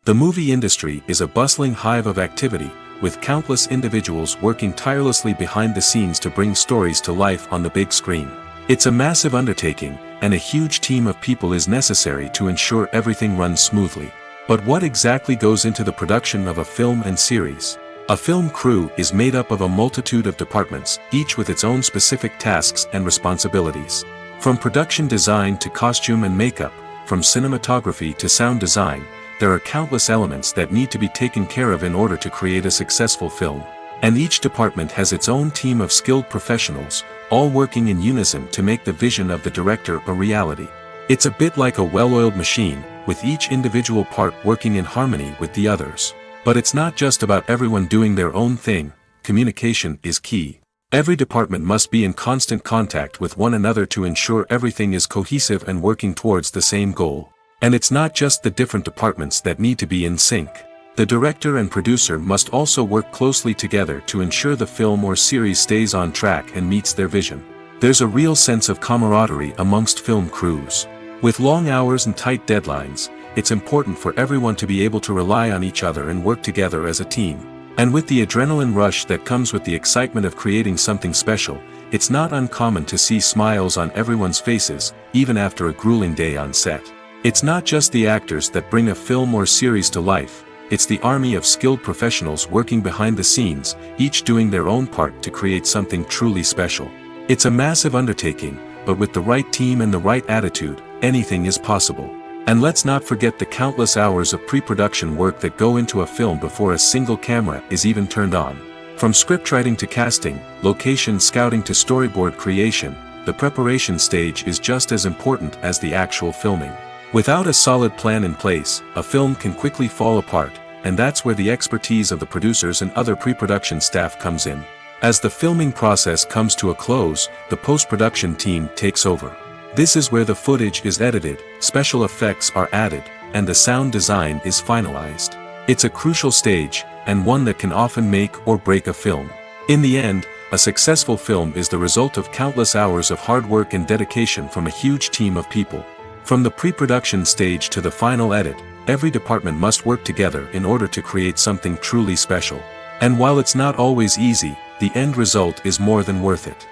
The movie industry is a bustling hive of activity, with countless individuals working tirelessly behind the scenes to bring stories to life on the big screen. It's a massive undertaking, and a huge team of people is necessary to ensure everything runs smoothly. But what exactly goes into the production of a film and series? A film crew is made up of a multitude of departments, each with its own specific tasks and responsibilities. From production design to costume and makeup, from cinematography to sound design, there are countless elements that need to be taken care of in order to create a successful film. And each department has its own team of skilled professionals, all working in unison to make the vision of the director a reality. It's a bit like a well-oiled machine, with each individual part working in harmony with the others. But it's not just about everyone doing their own thing, communication is key. Every department must be in constant contact with one another to ensure everything is cohesive and working towards the same goal. And it's not just the different departments that need to be in sync. The director and producer must also work closely together to ensure the film or series stays on track and meets their vision. There's a real sense of camaraderie amongst film crews. With long hours and tight deadlines, it's important for everyone to be able to rely on each other and work together as a team. And with the adrenaline rush that comes with the excitement of creating something special, it's not uncommon to see smiles on everyone's faces, even after a grueling day on set. It's not just the actors that bring a film or series to life. It's the army of skilled professionals working behind the scenes, each doing their own part to create something truly special. It's a massive undertaking, but with the right team and the right attitude, anything is possible. And let's not forget the countless hours of pre-production work that go into a film before a single camera is even turned on. From scriptwriting to casting, location scouting to storyboard creation, the preparation stage is just as important as the actual filming. Without a solid plan in place, a film can quickly fall apart, and that's where the expertise of the producers and other pre-production staff comes in. As the filming process comes to a close, the post-production team takes over. This is where the footage is edited, special effects are added, and the sound design is finalized. It's a crucial stage, and one that can often make or break a film. In the end, a successful film is the result of countless hours of hard work and dedication from a huge team of people. From the pre-production stage to the final edit, every department must work together in order to create something truly special. And while it's not always easy, the end result is more than worth it.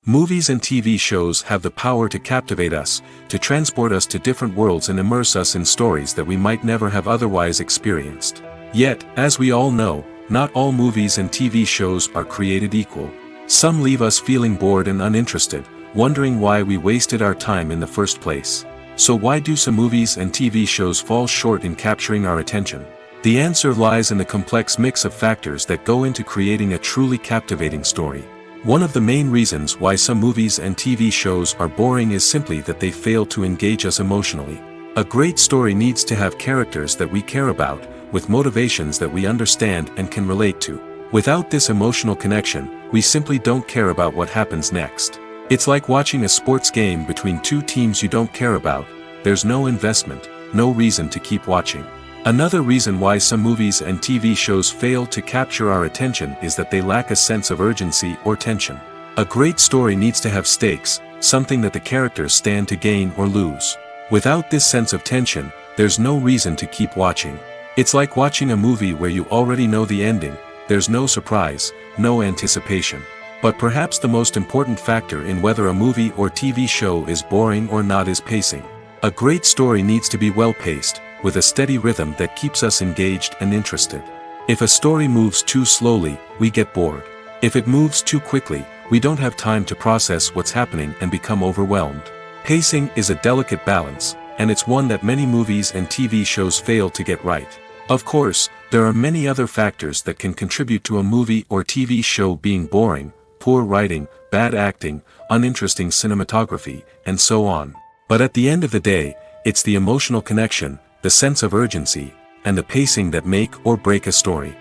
Movies and TV shows have the power to captivate us, to transport us to different worlds and immerse us in stories that we might never have otherwise experienced. Yet, as we all know, not all movies and TV shows are created equal. Some leave us feeling bored and uninterested, wondering why we wasted our time in the first place. So why do some movies and TV shows fall short in capturing our attention? The answer lies in the complex mix of factors that go into creating a truly captivating story. One of the main reasons why some movies and TV shows are boring is simply that they fail to engage us emotionally. A great story needs to have characters that we care about, with motivations that we understand and can relate to. Without this emotional connection, we simply don't care about what happens next. It's like watching a sports game between two teams you don't care about. There's no investment, no reason to keep watching. Another reason why some movies and TV shows fail to capture our attention is that they lack a sense of urgency or tension. A great story needs to have stakes, something that the characters stand to gain or lose. Without this sense of tension, there's no reason to keep watching. It's like watching a movie where you already know the ending. There's no surprise, no anticipation. But perhaps the most important factor in whether a movie or TV show is boring or not is pacing. A great story needs to be well-paced, with a steady rhythm that keeps us engaged and interested. If a story moves too slowly, we get bored. If it moves too quickly, we don't have time to process what's happening and become overwhelmed. Pacing is a delicate balance, and it's one that many movies and TV shows fail to get right. Of course, there are many other factors that can contribute to a movie or TV show being boring: poor writing, bad acting, uninteresting cinematography, and so on. But at the end of the day, it's the emotional connection, the sense of urgency, and the pacing that make or break a story.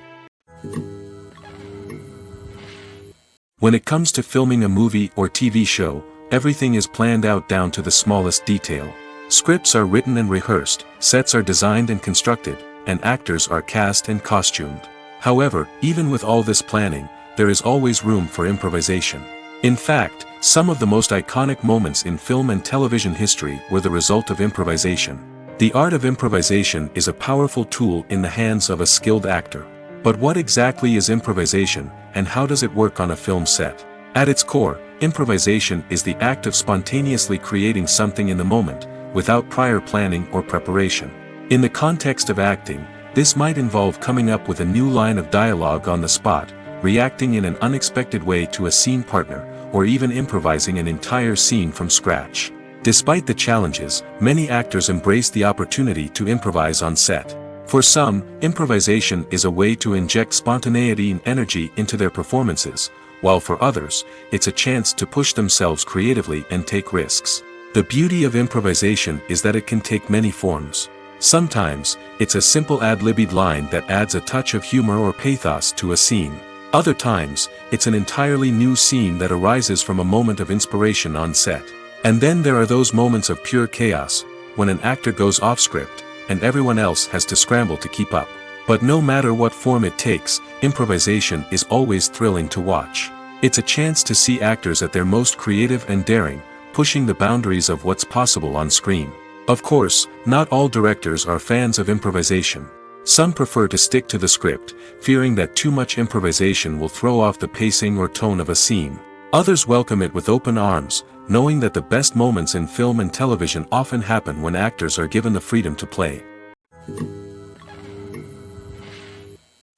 When it comes to filming a movie or TV show, everything is planned out down to the smallest detail. Scripts are written and rehearsed, sets are designed and constructed, and actors are cast and costumed. However, even with all this planning, there is always room for improvisation. In fact, some of the most iconic moments in film and television history were the result of improvisation. The art of improvisation is a powerful tool in the hands of a skilled actor. But what exactly is improvisation, and how does it work on a film set? At its core, improvisation is the act of spontaneously creating something in the moment, without prior planning or preparation. In the context of acting, this might involve coming up with a new line of dialogue on the spot, reacting in an unexpected way to a scene partner, or even improvising an entire scene from scratch. Despite the challenges, many actors embrace the opportunity to improvise on set. For some, improvisation is a way to inject spontaneity and energy into their performances, while for others, it's a chance to push themselves creatively and take risks. The beauty of improvisation is that it can take many forms. Sometimes, it's a simple ad-libbed line that adds a touch of humor or pathos to a scene. Other times, it's an entirely new scene that arises from a moment of inspiration on set. And then there are those moments of pure chaos, when an actor goes off script, and everyone else has to scramble to keep up. But no matter what form it takes, improvisation is always thrilling to watch. It's a chance to see actors at their most creative and daring, pushing the boundaries of what's possible on screen. Of course, not all directors are fans of improvisation. Some prefer to stick to the script, fearing that too much improvisation will throw off the pacing or tone of a scene. Others welcome it with open arms, knowing that the best moments in film and television often happen when actors are given the freedom to play.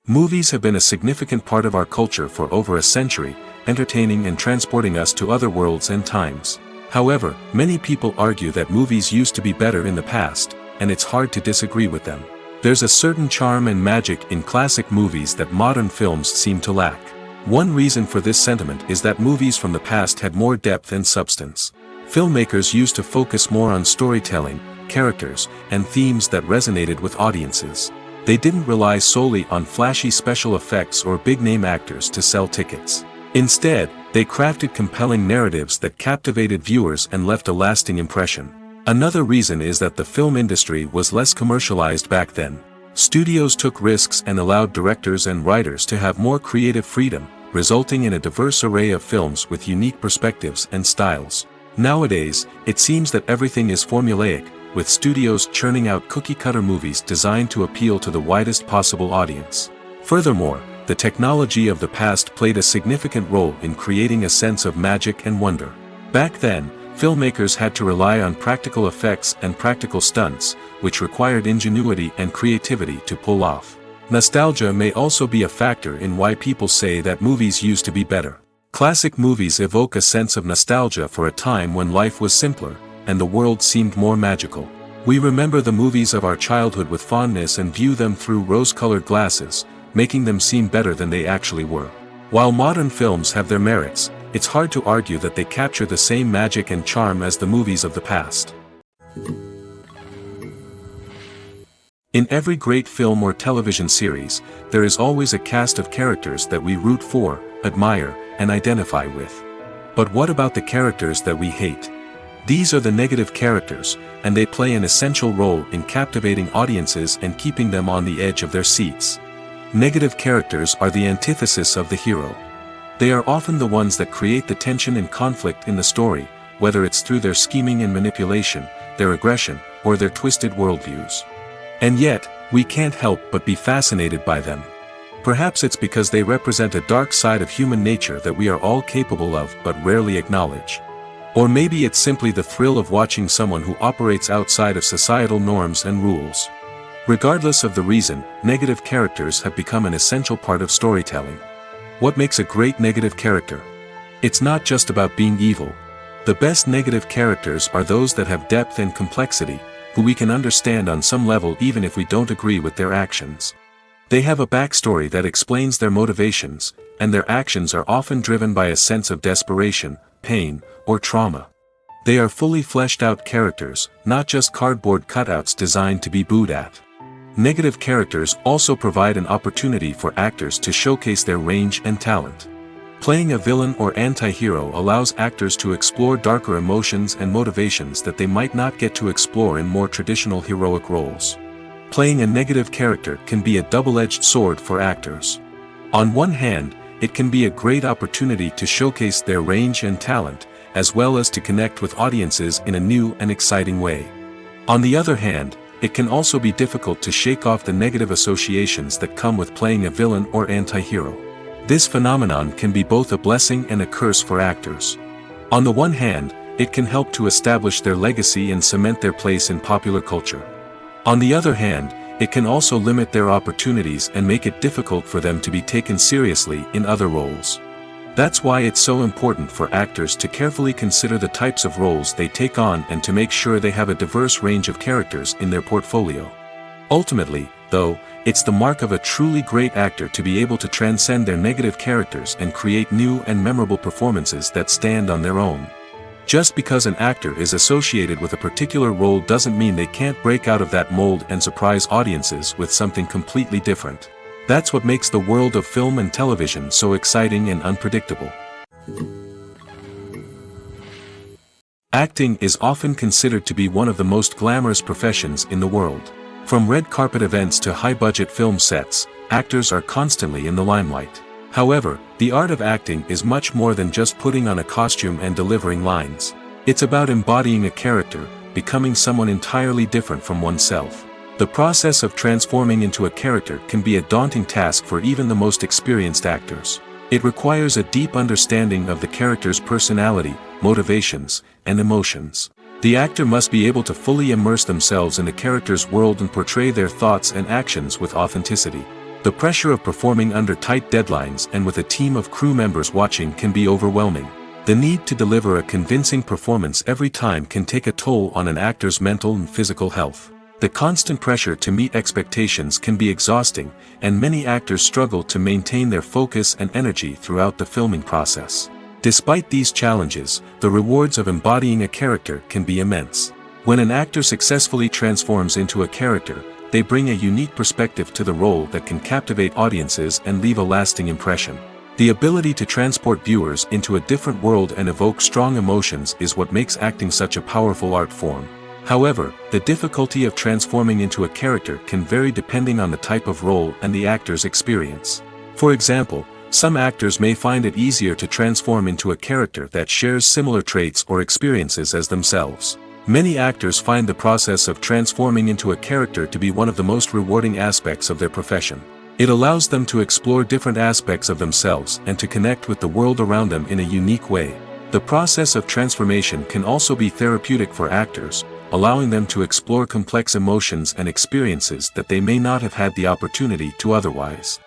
Movies have been a significant part of our culture for over a century, entertaining and transporting us to other worlds and times. However, many people argue that movies used to be better in the past, and it's hard to disagree with them. There's a certain charm and magic in classic movies that modern films seem to lack. One reason for this sentiment is that movies from the past had more depth and substance. Filmmakers used to focus more on storytelling, characters, and themes that resonated with audiences. They didn't rely solely on flashy special effects or big-name actors to sell tickets. Instead, they crafted compelling narratives that captivated viewers and left a lasting impression. Another reason is that the film industry was less commercialized back then. Studios took risks and allowed directors and writers to have more creative freedom, resulting in a diverse array of films with unique perspectives and styles. Nowadays, it seems that everything is formulaic, with studios churning out cookie-cutter movies designed to appeal to the widest possible audience. Furthermore, the technology of the past played a significant role in creating a sense of magic and wonder. Back then, filmmakers had to rely on practical effects and practical stunts, which required ingenuity and creativity to pull off. Nostalgia may also be a factor in why people say that movies used to be better. Classic movies evoke a sense of nostalgia for a time when life was simpler, and the world seemed more magical. We remember the movies of our childhood with fondness and view them through rose-colored glasses, making them seem better than they actually were. While modern films have their merits, it's hard to argue that they capture the same magic and charm as the movies of the past. In every great film or television series, there is always a cast of characters that we root for, admire, and identify with. But what about the characters that we hate? These are the negative characters, and they play an essential role in captivating audiences and keeping them on the edge of their seats. Negative characters are the antithesis of the hero. They are often the ones that create the tension and conflict in the story, whether it's through their scheming and manipulation, their aggression, or their twisted worldviews. And yet, we can't help but be fascinated by them. Perhaps it's because they represent a dark side of human nature that we are all capable of but rarely acknowledge. Or maybe it's simply the thrill of watching someone who operates outside of societal norms and rules. Regardless of the reason, negative characters have become an essential part of storytelling. What makes a great negative character? It's not just about being evil. The best negative characters are those that have depth and complexity, who we can understand on some level even if we don't agree with their actions. They have a backstory that explains their motivations, and their actions are often driven by a sense of desperation, pain, or trauma. They are fully fleshed out characters, not just cardboard cutouts designed to be booed at. Negative characters also provide an opportunity for actors to showcase their range and talent. Playing a villain or anti-hero allows actors to explore darker emotions and motivations that they might not get to explore in more traditional heroic roles. Playing a negative character can be a double-edged sword for actors. On one hand, it can be a great opportunity to showcase their range and talent, as well as to connect with audiences in a new and exciting way. On the other hand, it can also be difficult to shake off the negative associations that come with playing a villain or anti-hero. This phenomenon can be both a blessing and a curse for actors. On the one hand, it can help to establish their legacy and cement their place in popular culture. On the other hand, it can also limit their opportunities and make it difficult for them to be taken seriously in other roles. That's why it's so important for actors to carefully consider the types of roles they take on and to make sure they have a diverse range of characters in their portfolio. Ultimately, though, it's the mark of a truly great actor to be able to transcend their negative characters and create new and memorable performances that stand on their own. Just because an actor is associated with a particular role doesn't mean they can't break out of that mold and surprise audiences with something completely different. That's what makes the world of film and television so exciting and unpredictable. Acting is often considered to be one of the most glamorous professions in the world. From red carpet events to high-budget film sets, actors are constantly in the limelight. However, the art of acting is much more than just putting on a costume and delivering lines. It's about embodying a character, becoming someone entirely different from oneself. The process of transforming into a character can be a daunting task for even the most experienced actors. It requires a deep understanding of the character's personality, motivations, and emotions. The actor must be able to fully immerse themselves in the character's world and portray their thoughts and actions with authenticity. The pressure of performing under tight deadlines and with a team of crew members watching can be overwhelming. The need to deliver a convincing performance every time can take a toll on an actor's mental and physical health. The constant pressure to meet expectations can be exhausting, and many actors struggle to maintain their focus and energy throughout the filming process. Despite these challenges, the rewards of embodying a character can be immense. When an actor successfully transforms into a character, they bring a unique perspective to the role that can captivate audiences and leave a lasting impression. The ability to transport viewers into a different world and evoke strong emotions is what makes acting such a powerful art form. However, the difficulty of transforming into a character can vary depending on the type of role and the actor's experience. For example, some actors may find it easier to transform into a character that shares similar traits or experiences as themselves. Many actors find the process of transforming into a character to be one of the most rewarding aspects of their profession. It allows them to explore different aspects of themselves and to connect with the world around them in a unique way. The process of transformation can also be therapeutic for actors, allowing them to explore complex emotions and experiences that they may not have had the opportunity to otherwise.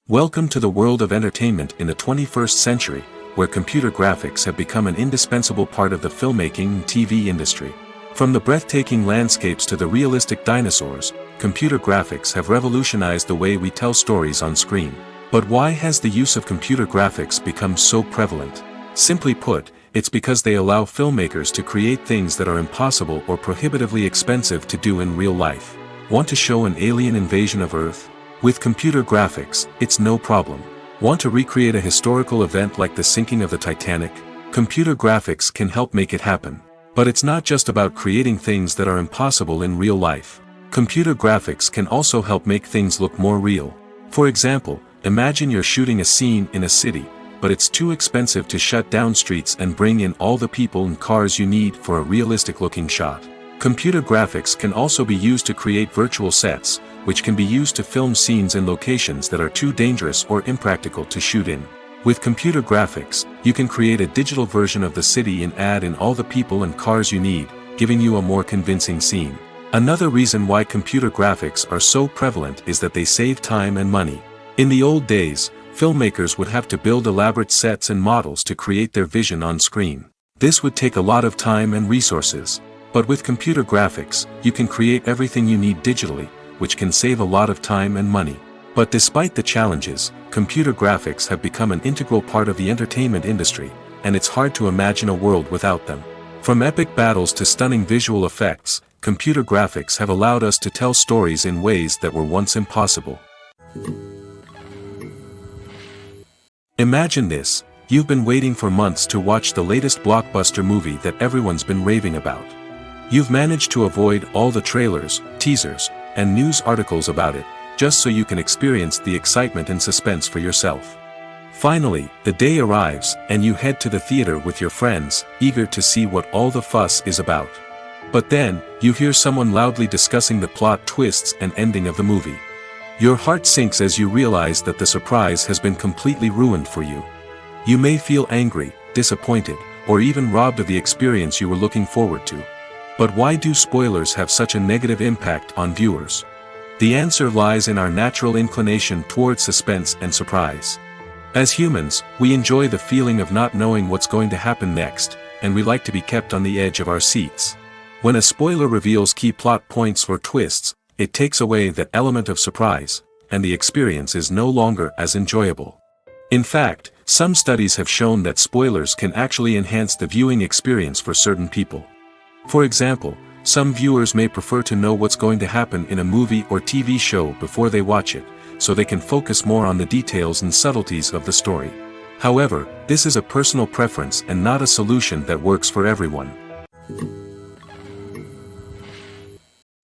Welcome to the world of entertainment in the 21st century, where computer graphics have become an indispensable part of the filmmaking and TV industry. From the breathtaking landscapes to the realistic dinosaurs, computer graphics have revolutionized the way we tell stories on screen. But why has the use of computer graphics become so prevalent? Simply put, it's because they allow filmmakers to create things that are impossible or prohibitively expensive to do in real life. Want to show an alien invasion of Earth? With computer graphics, it's no problem. Want to recreate a historical event like the sinking of the Titanic? Computer graphics can help make it happen. But it's not just about creating things that are impossible in real life. Computer graphics can also help make things look more real. For example, imagine you're shooting a scene in a city, but it's too expensive to shut down streets and bring in all the people and cars you need for a realistic-looking shot. Computer graphics can also be used to create virtual sets, which can be used to film scenes in locations that are too dangerous or impractical to shoot in. With computer graphics, you can create a digital version of the city and add in all the people and cars you need, giving you a more convincing scene. Another reason why computer graphics are so prevalent is that they save time and money. In the old days, filmmakers would have to build elaborate sets and models to create their vision on screen. This would take a lot of time and resources. But with computer graphics, you can create everything you need digitally, which can save a lot of time and money. But despite the challenges, computer graphics have become an integral part of the entertainment industry, and it's hard to imagine a world without them. From epic battles to stunning visual effects, computer graphics have allowed us to tell stories in ways that were once impossible. Imagine this: you've been waiting for months to watch the latest blockbuster movie that everyone's been raving about. You've managed to avoid all the trailers, teasers, and news articles about it, just so you can experience the excitement and suspense for yourself. Finally, the day arrives, and you head to the theater with your friends, eager to see what all the fuss is about. But then, you hear someone loudly discussing the plot twists and ending of the movie. Your heart sinks as you realize that the surprise has been completely ruined for you. You may feel angry, disappointed, or even robbed of the experience you were looking forward to. But why do spoilers have such a negative impact on viewers? The answer lies in our natural inclination toward suspense and surprise. As humans, we enjoy the feeling of not knowing what's going to happen next, and we like to be kept on the edge of our seats. When a spoiler reveals key plot points or twists, it takes away that element of surprise, and the experience is no longer as enjoyable. In fact, Some studies have shown that spoilers can actually enhance the viewing experience for certain people. For example, some viewers may prefer to know what's going to happen in a movie or TV show before they watch it, so they can focus more on the details and subtleties of the story. However, this is a personal preference and not a solution that works for everyone.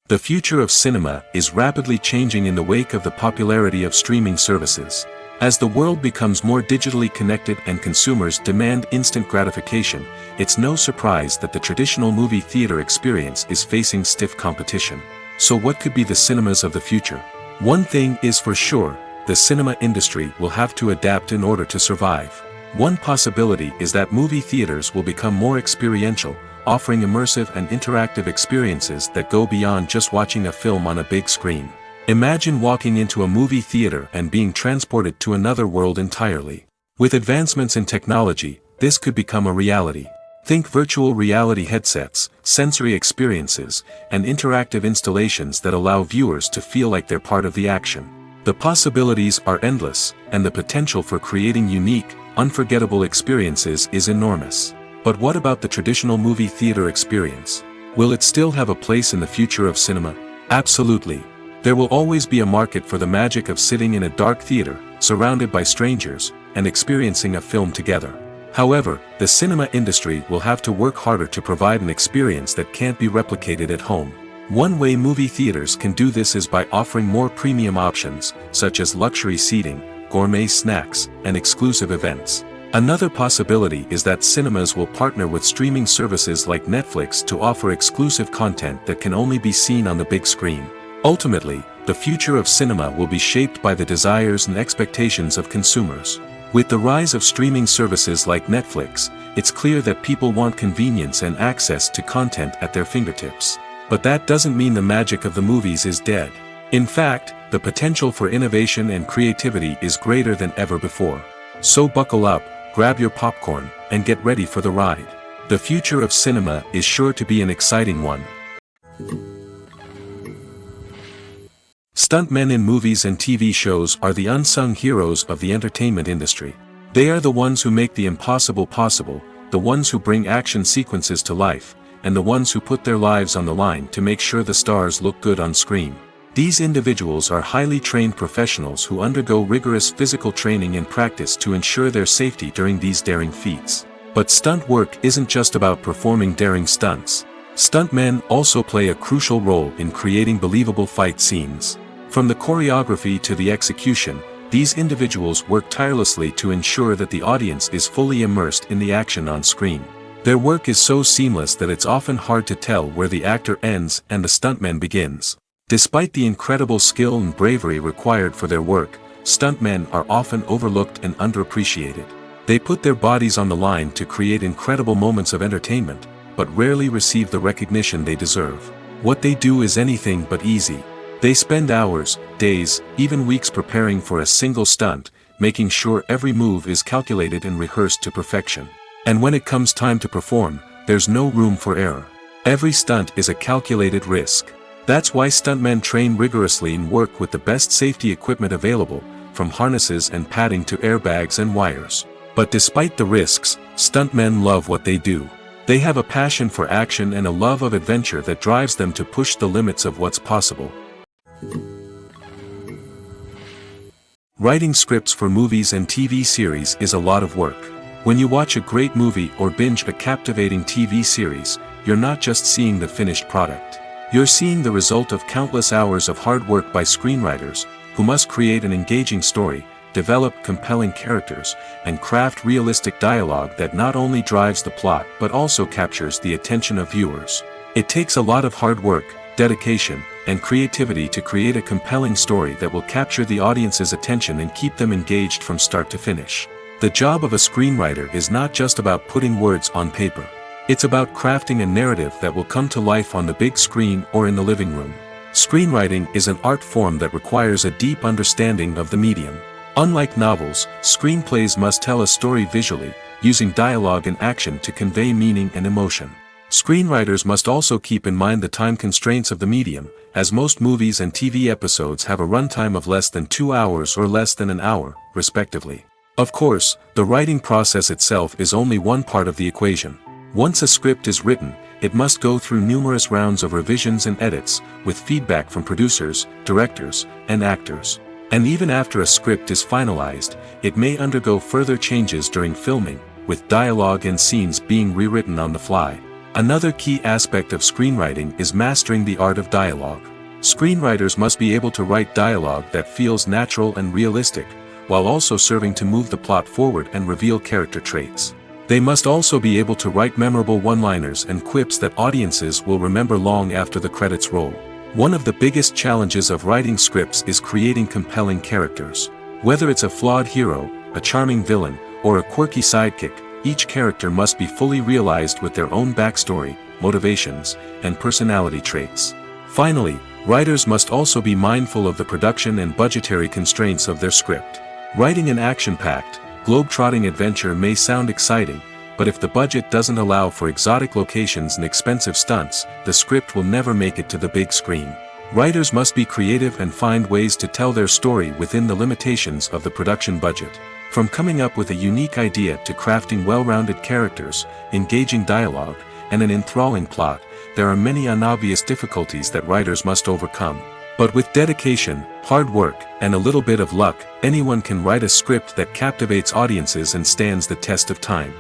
The future of cinema is rapidly changing in the wake of the popularity of streaming services. As the world becomes more digitally connected and consumers demand instant gratification, it's no surprise that the traditional movie theater experience is facing stiff competition. So what could be the cinemas of the future? One thing is for sure, the cinema industry will have to adapt in order to survive. One possibility is that movie theaters will become more experiential, offering immersive and interactive experiences that go beyond just watching a film on a big screen. Imagine walking into a movie theater and being transported to another world entirely. With advancements in technology, this could become a reality. Think virtual reality headsets, sensory experiences, and interactive installations that allow viewers to feel like they're part of the action. The possibilities are endless, and the potential for creating unique, unforgettable experiences is enormous. But what about the traditional movie theater experience? Will it still have a place in the future of cinema? Absolutely. There will always be a market for the magic of sitting in a dark theater, surrounded by strangers, and experiencing a film together. However, the cinema industry will have to work harder to provide an experience that can't be replicated at home. One way movie theaters can do this is by offering more premium options, such as luxury seating, gourmet snacks, and exclusive events. Another possibility is that cinemas will partner with streaming services like Netflix to offer exclusive content that can only be seen on the big screen. Ultimately, the future of cinema will be shaped by the desires and expectations of consumers. With the rise of streaming services like Netflix, it's clear that people want convenience and access to content at their fingertips. But that doesn't mean the magic of the movies is dead. In fact, the potential for innovation and creativity is greater than ever before. So buckle up, grab your popcorn, and get ready for the ride. The future of cinema is sure to be an exciting one. Stuntmen in movies and TV shows are the unsung heroes of the entertainment industry. They are the ones who make the impossible possible, the ones who bring action sequences to life, and the ones who put their lives on the line to make sure the stars look good on screen. These individuals are highly trained professionals who undergo rigorous physical training and practice to ensure their safety during these daring feats. But stunt work isn't just about performing daring stunts. Stuntmen also play a crucial role in creating believable fight scenes. From the choreography to the execution, these individuals work tirelessly to ensure that the audience is fully immersed in the action on screen. Their work is so seamless that it's often hard to tell where the actor ends and the stuntman begins. Despite the incredible skill and bravery required for their work, stuntmen are often overlooked and underappreciated. They put their bodies on the line to create incredible moments of entertainment, but rarely receive the recognition they deserve. What they do is anything but easy. They spend hours, days, even weeks preparing for a single stunt, making sure every move is calculated and rehearsed to perfection. And when it comes time to perform, there's no room for error. Every stunt is a calculated risk. That's why stuntmen train rigorously and work with the best safety equipment available, from harnesses and padding to airbags and wires. But despite the risks, stuntmen love what they do. They have a passion for action and a love of adventure that drives them to push the limits of what's possible. Writing scripts for movies and TV series is a lot of work. When you watch a great movie or binge a captivating TV series, you're not just seeing the finished product. You're seeing the result of countless hours of hard work by screenwriters, who must create an engaging story, develop compelling characters, and craft realistic dialogue that not only drives the plot but also captures the attention of viewers. It takes a lot of hard work, dedication, and creativity to create a compelling story that will capture the audience's attention and keep them engaged from start to finish. The job of a screenwriter is not just about putting words on paper. It's about crafting a narrative that will come to life on the big screen or in the living room. Screenwriting is an art form that requires a deep understanding of the medium. Unlike novels, screenplays must tell a story visually, using dialogue and action to convey meaning and emotion. Screenwriters must also keep in mind the time constraints of the medium, as most movies and TV episodes have a runtime of less than 2 hours or less than an hour, respectively. Of course, the writing process itself is only one part of the equation. Once a script is written, it must go through numerous rounds of revisions and edits, with feedback from producers, directors, and actors. And even after a script is finalized, it may undergo further changes during filming, with dialogue and scenes being rewritten on the fly. Another key aspect of screenwriting is mastering the art of dialogue. Screenwriters must be able to write dialogue that feels natural and realistic, while also serving to move the plot forward and reveal character traits. They must also be able to write memorable one-liners and quips that audiences will remember long after the credits roll. One of the biggest challenges of writing scripts is creating compelling characters. Whether it's a flawed hero, a charming villain, or a quirky sidekick, each character must be fully realized with their own backstory, motivations, and personality traits. Finally, writers must also be mindful of the production and budgetary constraints of their script. Writing an action-packed, globe-trotting adventure may sound exciting, but if the budget doesn't allow for exotic locations and expensive stunts, the script will never make it to the big screen. Writers must be creative and find ways to tell their story within the limitations of the production budget. From coming up with a unique idea to crafting well-rounded characters, engaging dialogue, and an enthralling plot, there are many unobvious difficulties that writers must overcome. But with dedication, hard work, and a little bit of luck, anyone can write a script that captivates audiences and stands the test of time.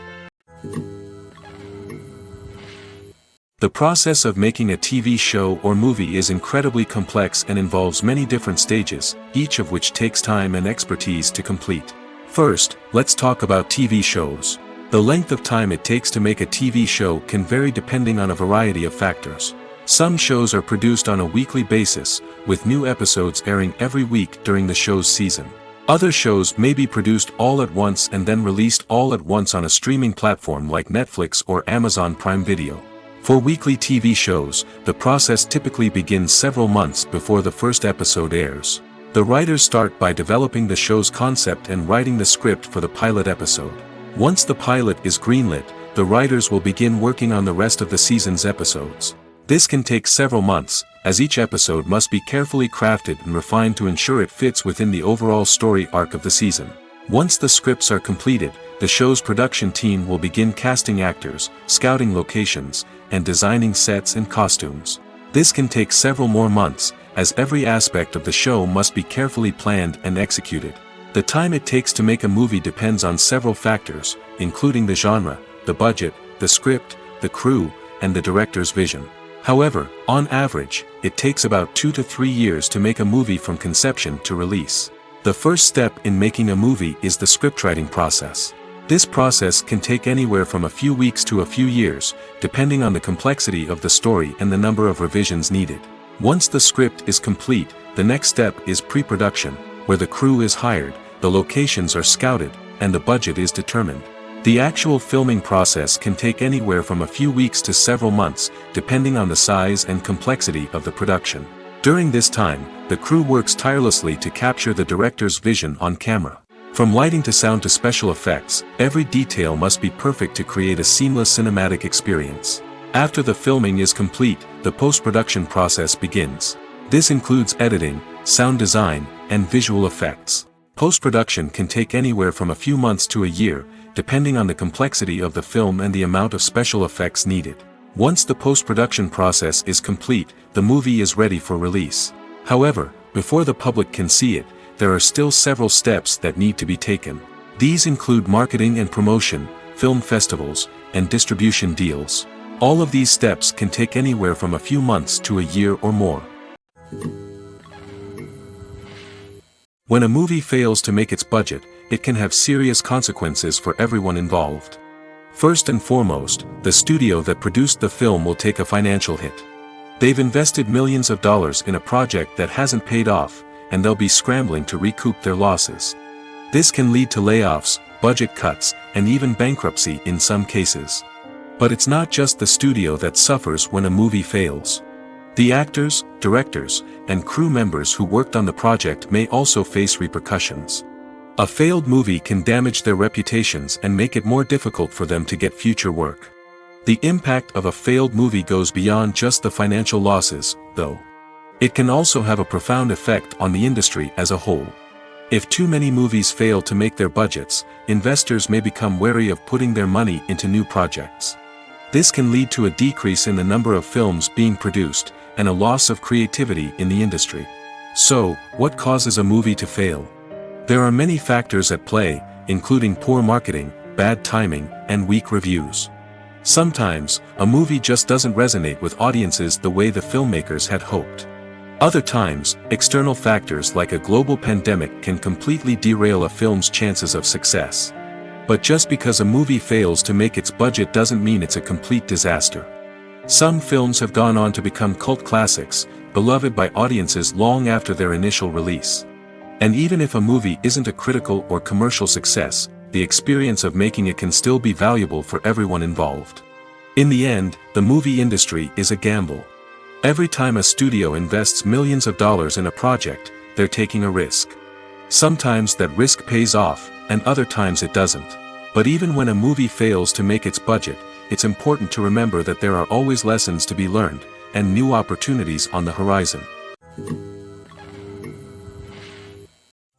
The process of making a TV show or movie is incredibly complex and involves many different stages, each of which takes time and expertise to complete. First, let's talk about TV shows. The length of time it takes to make a TV show can vary depending on a variety of factors. Some shows are produced on a weekly basis, with new episodes airing every week during the show's season. Other shows may be produced all at once and then released all at once on a streaming platform like Netflix or Amazon Prime Video. For weekly TV shows, the process typically begins several months before the first episode airs. The writers start by developing the show's concept and writing the script for the pilot episode. Once the pilot is greenlit, the writers will begin working on the rest of the season's episodes. This can take several months, as each episode must be carefully crafted and refined to ensure it fits within the overall story arc of the season. Once the scripts are completed, the show's production team will begin casting actors, scouting locations, and designing sets and costumes. This can take several more months, as every aspect of the show must be carefully planned and executed. The time it takes to make a movie depends on several factors, including the genre, the budget, the script, the crew, and the director's vision. However, on average, it takes about 2 to 3 years to make a movie from conception to release. The first step in making a movie is the scriptwriting process. This process can take anywhere from a few weeks to a few years, depending on the complexity of the story and the number of revisions needed. Once the script is complete, the next step is pre-production, where the crew is hired, the locations are scouted, and the budget is determined. The actual filming process can take anywhere from a few weeks to several months, depending on the size and complexity of the production. During this time, the crew works tirelessly to capture the director's vision on camera. From lighting to sound to special effects, every detail must be perfect to create a seamless cinematic experience. After the filming is complete, the post-production process begins. This includes editing, sound design, and visual effects. Post-production can take anywhere from a few months to a year, depending on the complexity of the film and the amount of special effects needed. Once the post-production process is complete, the movie is ready for release. However, before the public can see it, there are still several steps that need to be taken. These include marketing and promotion, film festivals, and distribution deals. All of these steps can take anywhere from a few months to a year or more. When a movie fails to make its budget, it can have serious consequences for everyone involved. First and foremost, the studio that produced the film will take a financial hit. They've invested millions of dollars in a project that hasn't paid off, and they'll be scrambling to recoup their losses. This can lead to layoffs, budget cuts, and even bankruptcy in some cases. But it's not just the studio that suffers when a movie fails. The actors, directors, and crew members who worked on the project may also face repercussions. A failed movie can damage their reputations and make it more difficult for them to get future work. The impact of a failed movie goes beyond just the financial losses, though. It can also have a profound effect on the industry as a whole. If too many movies fail to make their budgets, investors may become wary of putting their money into new projects. This can lead to a decrease in the number of films being produced, and a loss of creativity in the industry. So, what causes a movie to fail? There are many factors at play, including poor marketing, bad timing, and weak reviews. Sometimes, a movie just doesn't resonate with audiences the way the filmmakers had hoped. Other times, external factors like a global pandemic can completely derail a film's chances of success. But just because a movie fails to make its budget doesn't mean it's a complete disaster. Some films have gone on to become cult classics, beloved by audiences long after their initial release. And even if a movie isn't a critical or commercial success, the experience of making it can still be valuable for everyone involved. In the end, the movie industry is a gamble. Every time a studio invests millions of dollars in a project, they're taking a risk. Sometimes that risk pays off, and other times it doesn't. But even when a movie fails to make its budget, it's important to remember that there are always lessons to be learned, and new opportunities on the horizon.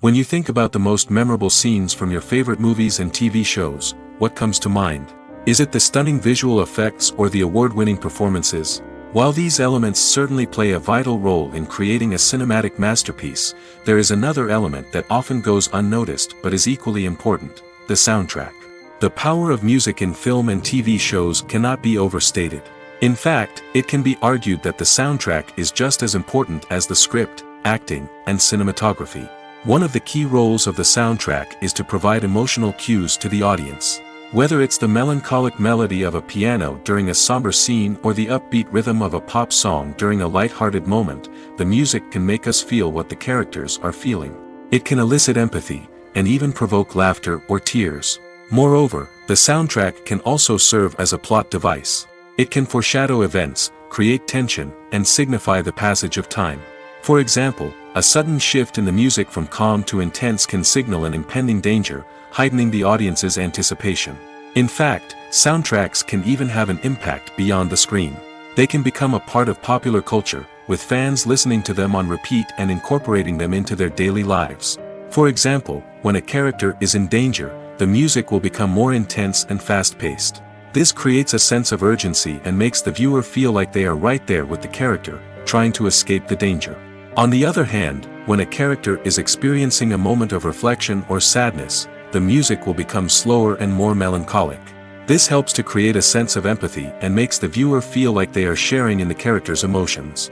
When you think about the most memorable scenes from your favorite movies and TV shows, what comes to mind? Is it the stunning visual effects or the award-winning performances? While these elements certainly play a vital role in creating a cinematic masterpiece, there is another element that often goes unnoticed but is equally important: the soundtrack. The power of music in film and TV shows cannot be overstated. In fact, it can be argued that the soundtrack is just as important as the script, acting, and cinematography. One of the key roles of the soundtrack is to provide emotional cues to the audience. Whether it's the melancholic melody of a piano during a somber scene or the upbeat rhythm of a pop song during a light-hearted moment, the music can make us feel what the characters are feeling. It can elicit empathy, and even provoke laughter or tears. Moreover, the soundtrack can also serve as a plot device. It can foreshadow events, create tension, and signify the passage of time. For example, a sudden shift in the music from calm to intense can signal an impending danger, heightening the audience's anticipation. In fact, soundtracks can even have an impact beyond the screen. They can become a part of popular culture, with fans listening to them on repeat and incorporating them into their daily lives. For example, when a character is in danger, the music will become more intense and fast-paced. This creates a sense of urgency and makes the viewer feel like they are right there with the character, trying to escape the danger. On the other hand, when a character is experiencing a moment of reflection or sadness, the music will become slower and more melancholic. This helps to create a sense of empathy and makes the viewer feel like they are sharing in the character's emotions.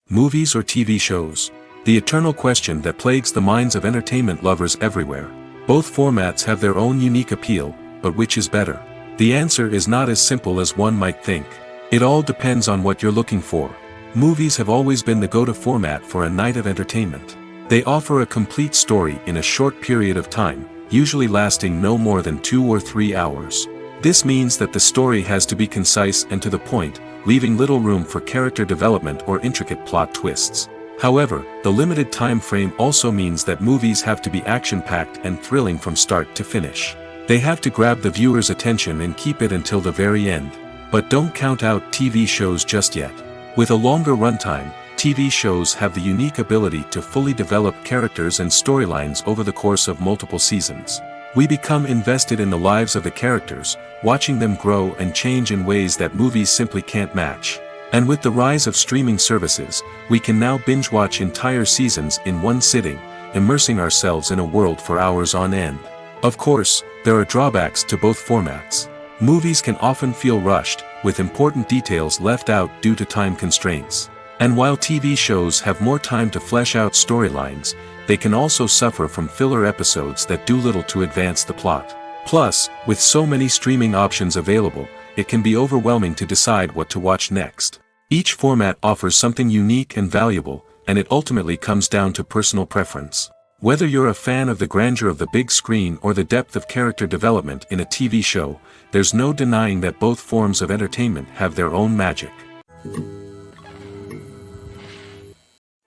Movies or TV shows? The eternal question that plagues the minds of entertainment lovers everywhere. Both formats have their own unique appeal, but which is better? The answer is not as simple as one might think. It all depends on what you're looking for. Movies have always been the go-to format for a night of entertainment. They offer a complete story in a short period of time, usually lasting no more than 2 or 3 hours. This means that the story has to be concise and to the point, leaving little room for character development or intricate plot twists. However, the limited time frame also means that movies have to be action-packed and thrilling from start to finish. They have to grab the viewer's attention and keep it until the very end. But don't count out TV shows just yet. With a longer runtime, TV shows have the unique ability to fully develop characters and storylines over the course of multiple seasons. We become invested in the lives of the characters, watching them grow and change in ways that movies simply can't match. And with the rise of streaming services, we can now binge-watch entire seasons in one sitting, immersing ourselves in a world for hours on end. Of course, there are drawbacks to both formats. Movies can often feel rushed, with important details left out due to time constraints. And while TV shows have more time to flesh out storylines, they can also suffer from filler episodes that do little to advance the plot. Plus, with so many streaming options available, it can be overwhelming to decide what to watch next. Each format offers something unique and valuable, and it ultimately comes down to personal preference. Whether you're a fan of the grandeur of the big screen or the depth of character development in a TV show, there's no denying that both forms of entertainment have their own magic.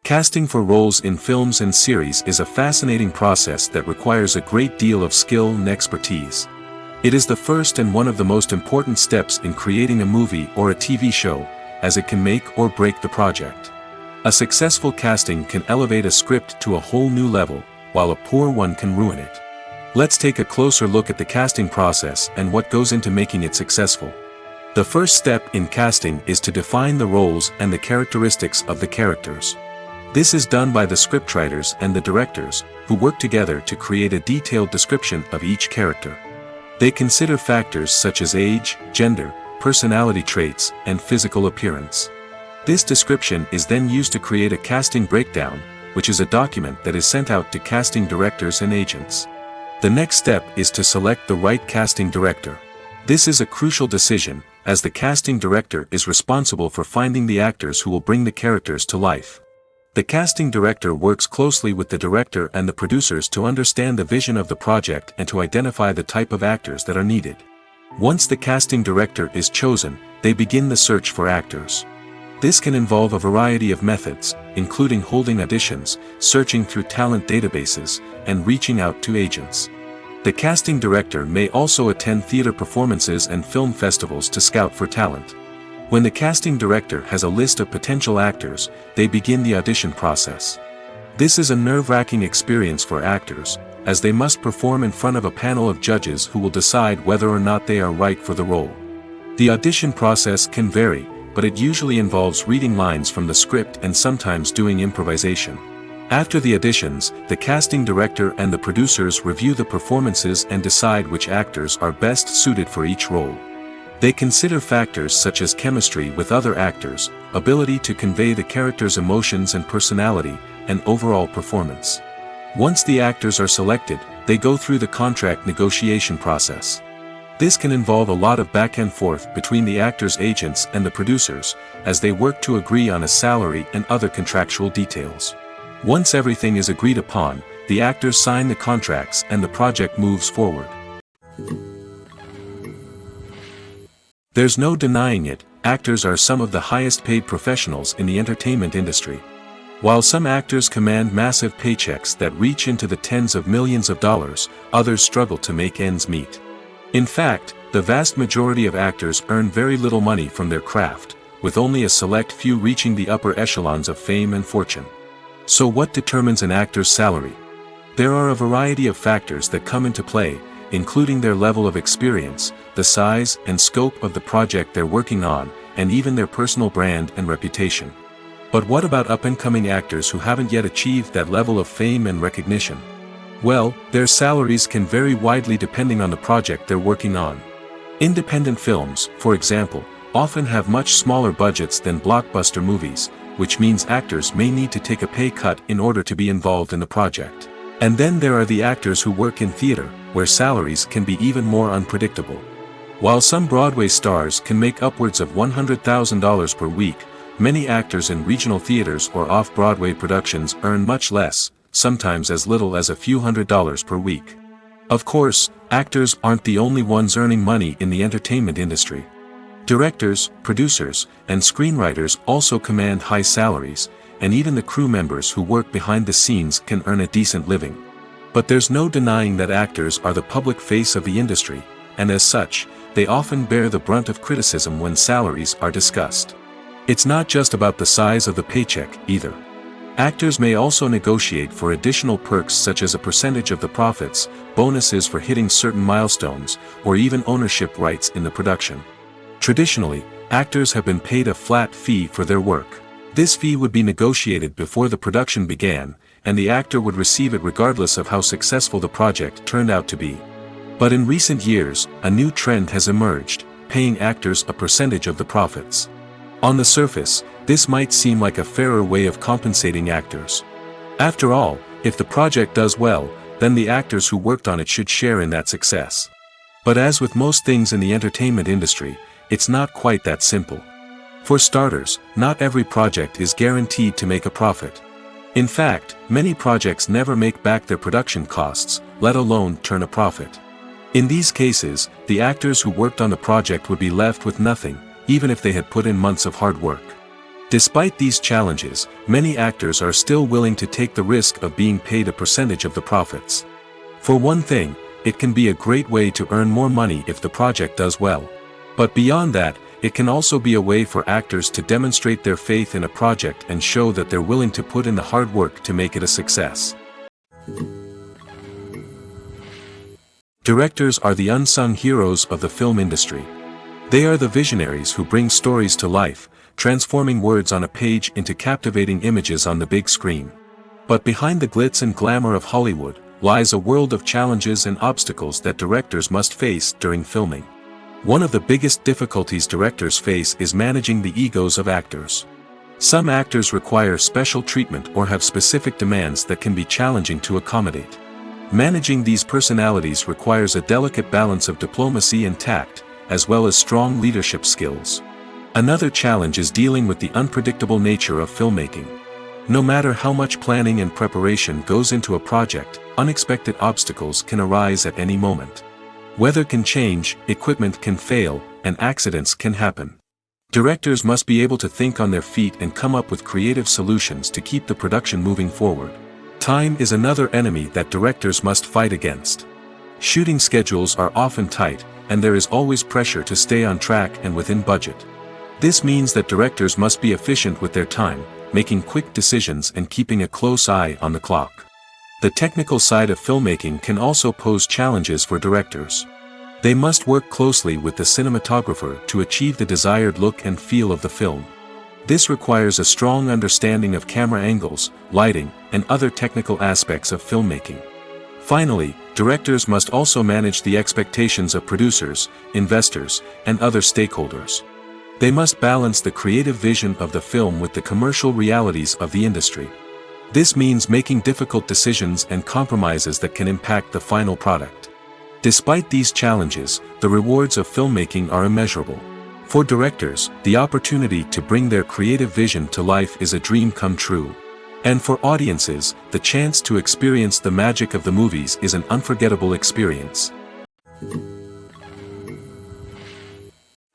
Casting for roles in films and series is a fascinating process that requires a great deal of skill and expertise. It is the first and one of the most important steps in creating a movie or a TV show, as it can make or break the project. A successful casting can elevate a script to a whole new level, while a poor one can ruin it. Let's take a closer look at the casting process and what goes into making it successful. The first step in casting is to define the roles and the characteristics of the characters. This is done by the scriptwriters and the directors, who work together to create a detailed description of each character. They consider factors such as age, gender, personality traits, and physical appearance. This description is then used to create a casting breakdown, which is a document that is sent out to casting directors and agents. The next step is to select the right casting director. This is a crucial decision, as the casting director is responsible for finding the actors who will bring the characters to life. The casting director works closely with the director and the producers to understand the vision of the project and to identify the type of actors that are needed. Once the casting director is chosen, they begin the search for actors. This can involve a variety of methods, including holding auditions, searching through talent databases, and reaching out to agents. The casting director may also attend theater performances and film festivals to scout for talent. When the casting director has a list of potential actors, they begin the audition process. This is a nerve-wracking experience for actors, as they must perform in front of a panel of judges who will decide whether or not they are right for the role. The audition process can vary, but it usually involves reading lines from the script and sometimes doing improvisation. After the auditions, the casting director and the producers review the performances and decide which actors are best suited for each role. They consider factors such as chemistry with other actors, ability to convey the character's emotions and personality, and overall performance. Once the actors are selected, they go through the contract negotiation process. This can involve a lot of back and forth between the actors' agents and the producers, as they work to agree on a salary and other contractual details. Once everything is agreed upon, the actors sign the contracts and the project moves forward. There's no denying it, actors are some of the highest paid professionals in the entertainment industry. While some actors command massive paychecks that reach into the tens of millions of dollars, others struggle to make ends meet. In fact, the vast majority of actors earn very little money from their craft, with only a select few reaching the upper echelons of fame and fortune. So what determines an actor's salary? There are a variety of factors that come into play, including their level of experience, the size and scope of the project they're working on, and even their personal brand and reputation. But what about up-and-coming actors who haven't yet achieved that level of fame and recognition? Well, their salaries can vary widely depending on the project they're working on. Independent films, for example, often have much smaller budgets than blockbuster movies, which means actors may need to take a pay cut in order to be involved in the project. And then there are the actors who work in theater, where salaries can be even more unpredictable. While some Broadway stars can make upwards of $100,000 per week, many actors in regional theaters or off-Broadway productions earn much less, sometimes as little as a few $100s per week. Of course, actors aren't the only ones earning money in the entertainment industry. Directors, producers, and screenwriters also command high salaries, and even the crew members who work behind the scenes can earn a decent living. But there's no denying that actors are the public face of the industry, and as such, they often bear the brunt of criticism when salaries are discussed. It's not just about the size of the paycheck, either. Actors may also negotiate for additional perks such as a percentage of the profits, bonuses for hitting certain milestones, or even ownership rights in the production. Traditionally, actors have been paid a flat fee for their work. This fee would be negotiated before the production began, and the actor would receive it regardless of how successful the project turned out to be. But in recent years, a new trend has emerged, paying actors a percentage of the profits. On the surface, this might seem like a fairer way of compensating actors. After all, if the project does well, then the actors who worked on it should share in that success. But as with most things in the entertainment industry, it's not quite that simple. For starters, not every project is guaranteed to make a profit. In fact, many projects never make back their production costs, let alone turn a profit. In these cases, the actors who worked on the project would be left with nothing, even if they had put in months of hard work. Despite these challenges, many actors are still willing to take the risk of being paid a percentage of the profits. For one thing, it can be a great way to earn more money if the project does well. But beyond that, it can also be a way for actors to demonstrate their faith in a project and show that they're willing to put in the hard work to make it a success. Directors are the unsung heroes of the film industry. They are the visionaries who bring stories to life, transforming words on a page into captivating images on the big screen. But behind the glitz and glamour of Hollywood lies a world of challenges and obstacles that directors must face during filming. One of the biggest difficulties directors face is managing the egos of actors. Some actors require special treatment or have specific demands that can be challenging to accommodate. Managing these personalities requires a delicate balance of diplomacy and tact, as well as strong leadership skills. Another challenge is dealing with the unpredictable nature of filmmaking. No matter how much planning and preparation goes into a project, unexpected obstacles can arise at any moment. Weather can change, equipment can fail, and accidents can happen. Directors must be able to think on their feet and come up with creative solutions to keep the production moving forward. Time is another enemy that directors must fight against. Shooting schedules are often tight, and there is always pressure to stay on track and within budget. This means that directors must be efficient with their time, making quick decisions and keeping a close eye on the clock. The technical side of filmmaking can also pose challenges for directors. They must work closely with the cinematographer to achieve the desired look and feel of the film. This requires a strong understanding of camera angles, lighting, and other technical aspects of filmmaking. Finally, directors must also manage the expectations of producers, investors, and other stakeholders. They must balance the creative vision of the film with the commercial realities of the industry. This means making difficult decisions and compromises that can impact the final product. Despite these challenges, the rewards of filmmaking are immeasurable. For directors, the opportunity to bring their creative vision to life is a dream come true. And for audiences, the chance to experience the magic of the movies is an unforgettable experience.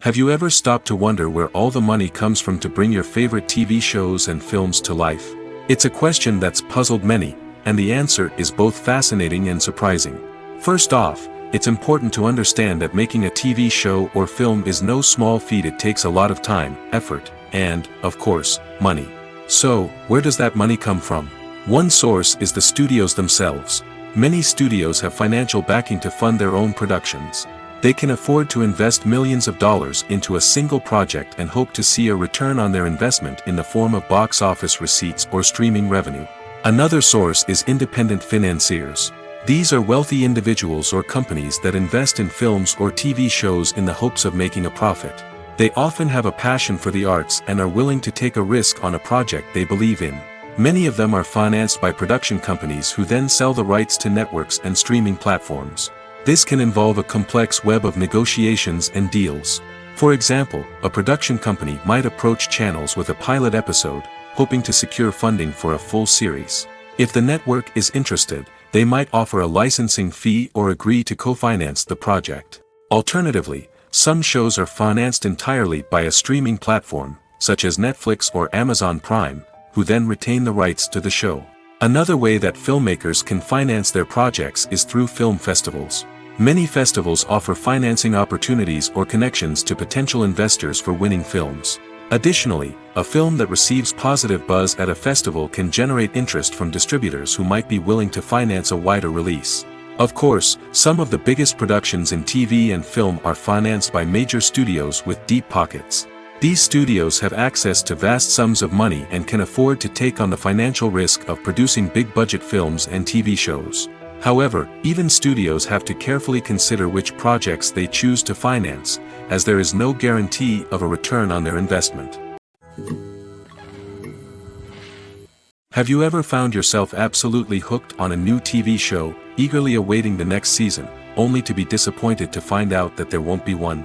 Have you ever stopped to wonder where all the money comes from to bring your favorite TV shows and films to life? It's a question that's puzzled many, and the answer is both fascinating and surprising. First off, it's important to understand that making a TV show or film is no small feat. It takes a lot of time, effort, and, of course, money. So, where does that money come from? One source is the studios themselves. Many studios have financial backing to fund their own productions. They can afford to invest millions of dollars into a single project and hope to see a return on their investment in the form of box office receipts or streaming revenue. Another source is independent financiers. These are wealthy individuals or companies that invest in films or TV shows in the hopes of making a profit. They often have a passion for the arts and are willing to take a risk on a project they believe in. Many of them are financed by production companies who then sell the rights to networks and streaming platforms. This can involve a complex web of negotiations and deals. For example, a production company might approach channels with a pilot episode, hoping to secure funding for a full series. If the network is interested, they might offer a licensing fee or agree to co-finance the project. Alternatively, some shows are financed entirely by a streaming platform, such as Netflix or Amazon Prime, who then retain the rights to the show. Another way that filmmakers can finance their projects is through film festivals. Many festivals offer financing opportunities or connections to potential investors for winning films. Additionally, a film that receives positive buzz at a festival can generate interest from distributors who might be willing to finance a wider release. Of course, some of the biggest productions in TV and film are financed by major studios with deep pockets. These studios have access to vast sums of money and can afford to take on the financial risk of producing big-budget films and TV shows. However, even studios have to carefully consider which projects they choose to finance, as there is no guarantee of a return on their investment. Have you ever found yourself absolutely hooked on a new TV show, eagerly awaiting the next season, only to be disappointed to find out that there won't be one?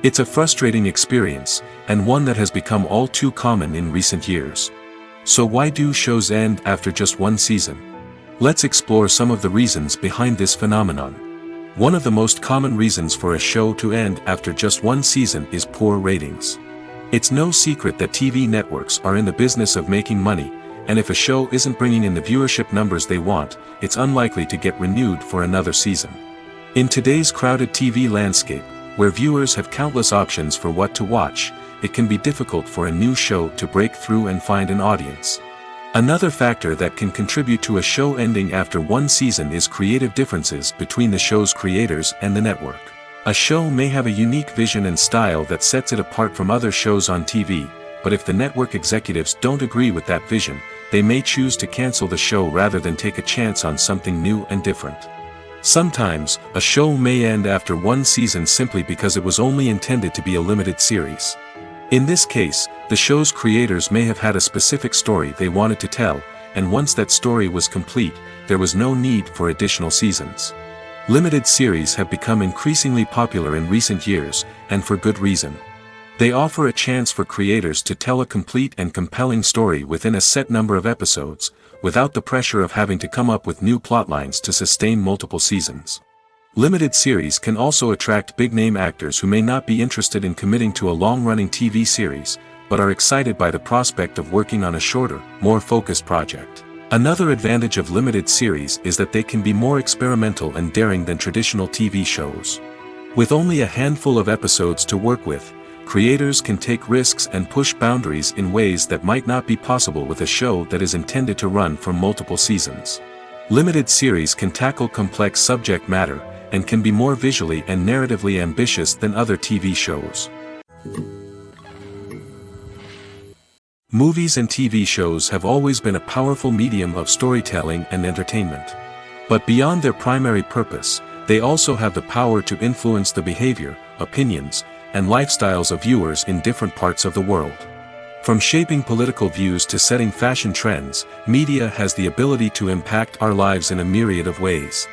It's a frustrating experience, and one that has become all too common in recent years. So why do shows end after just one season? Let's explore some of the reasons behind this phenomenon. One of the most common reasons for a show to end after just one season is poor ratings. It's no secret that TV networks are in the business of making money, and if a show isn't bringing in the viewership numbers they want, it's unlikely to get renewed for another season. In today's crowded TV landscape, Where viewers have countless options for what to watch, it can be difficult for a new show to break through and find an audience. Another factor that can contribute to a show ending after one season is creative differences between the show's creators and the network. A show may have a unique vision and style that sets it apart from other shows on TV, but if the network executives don't agree with that vision, they may choose to cancel the show rather than take a chance on something new and different. Sometimes, a show may end after one season simply because it was only intended to be a limited series. In this case, the show's creators may have had a specific story they wanted to tell, and once that story was complete, there was no need for additional seasons. Limited series have become increasingly popular in recent years, and for good reason. They offer a chance for creators to tell a complete and compelling story within a set number of episodes, without the pressure of having to come up with new plotlines to sustain multiple seasons. Limited series can also attract big-name actors who may not be interested in committing to a long-running TV series, but are excited by the prospect of working on a shorter, more focused project. Another advantage of limited series is that they can be more experimental and daring than traditional TV shows. With only a handful of episodes to work with, creators can take risks and push boundaries in ways that might not be possible with a show that is intended to run for multiple seasons. Limited series can tackle complex subject matter, and can be more visually and narratively ambitious than other TV shows. Movies and TV shows have always been a powerful medium of storytelling and entertainment. But beyond their primary purpose, they also have the power to influence the behavior, opinions, and lifestyles of viewers in different parts of the world. From shaping political views to setting fashion trends, media has the ability to impact our lives in a myriad of ways.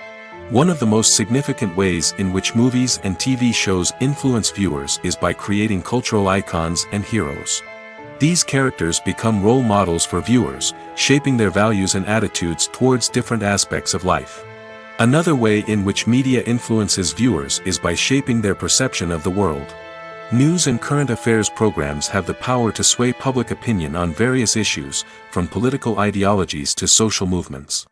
One of the most significant ways in which movies and TV shows influence viewers is by creating cultural icons and heroes. These characters become role models for viewers, shaping their values and attitudes towards different aspects of life. Another way in which media influences viewers is by shaping their perception of the world. News and current affairs programs have the power to sway public opinion on various issues, from political ideologies to social movements.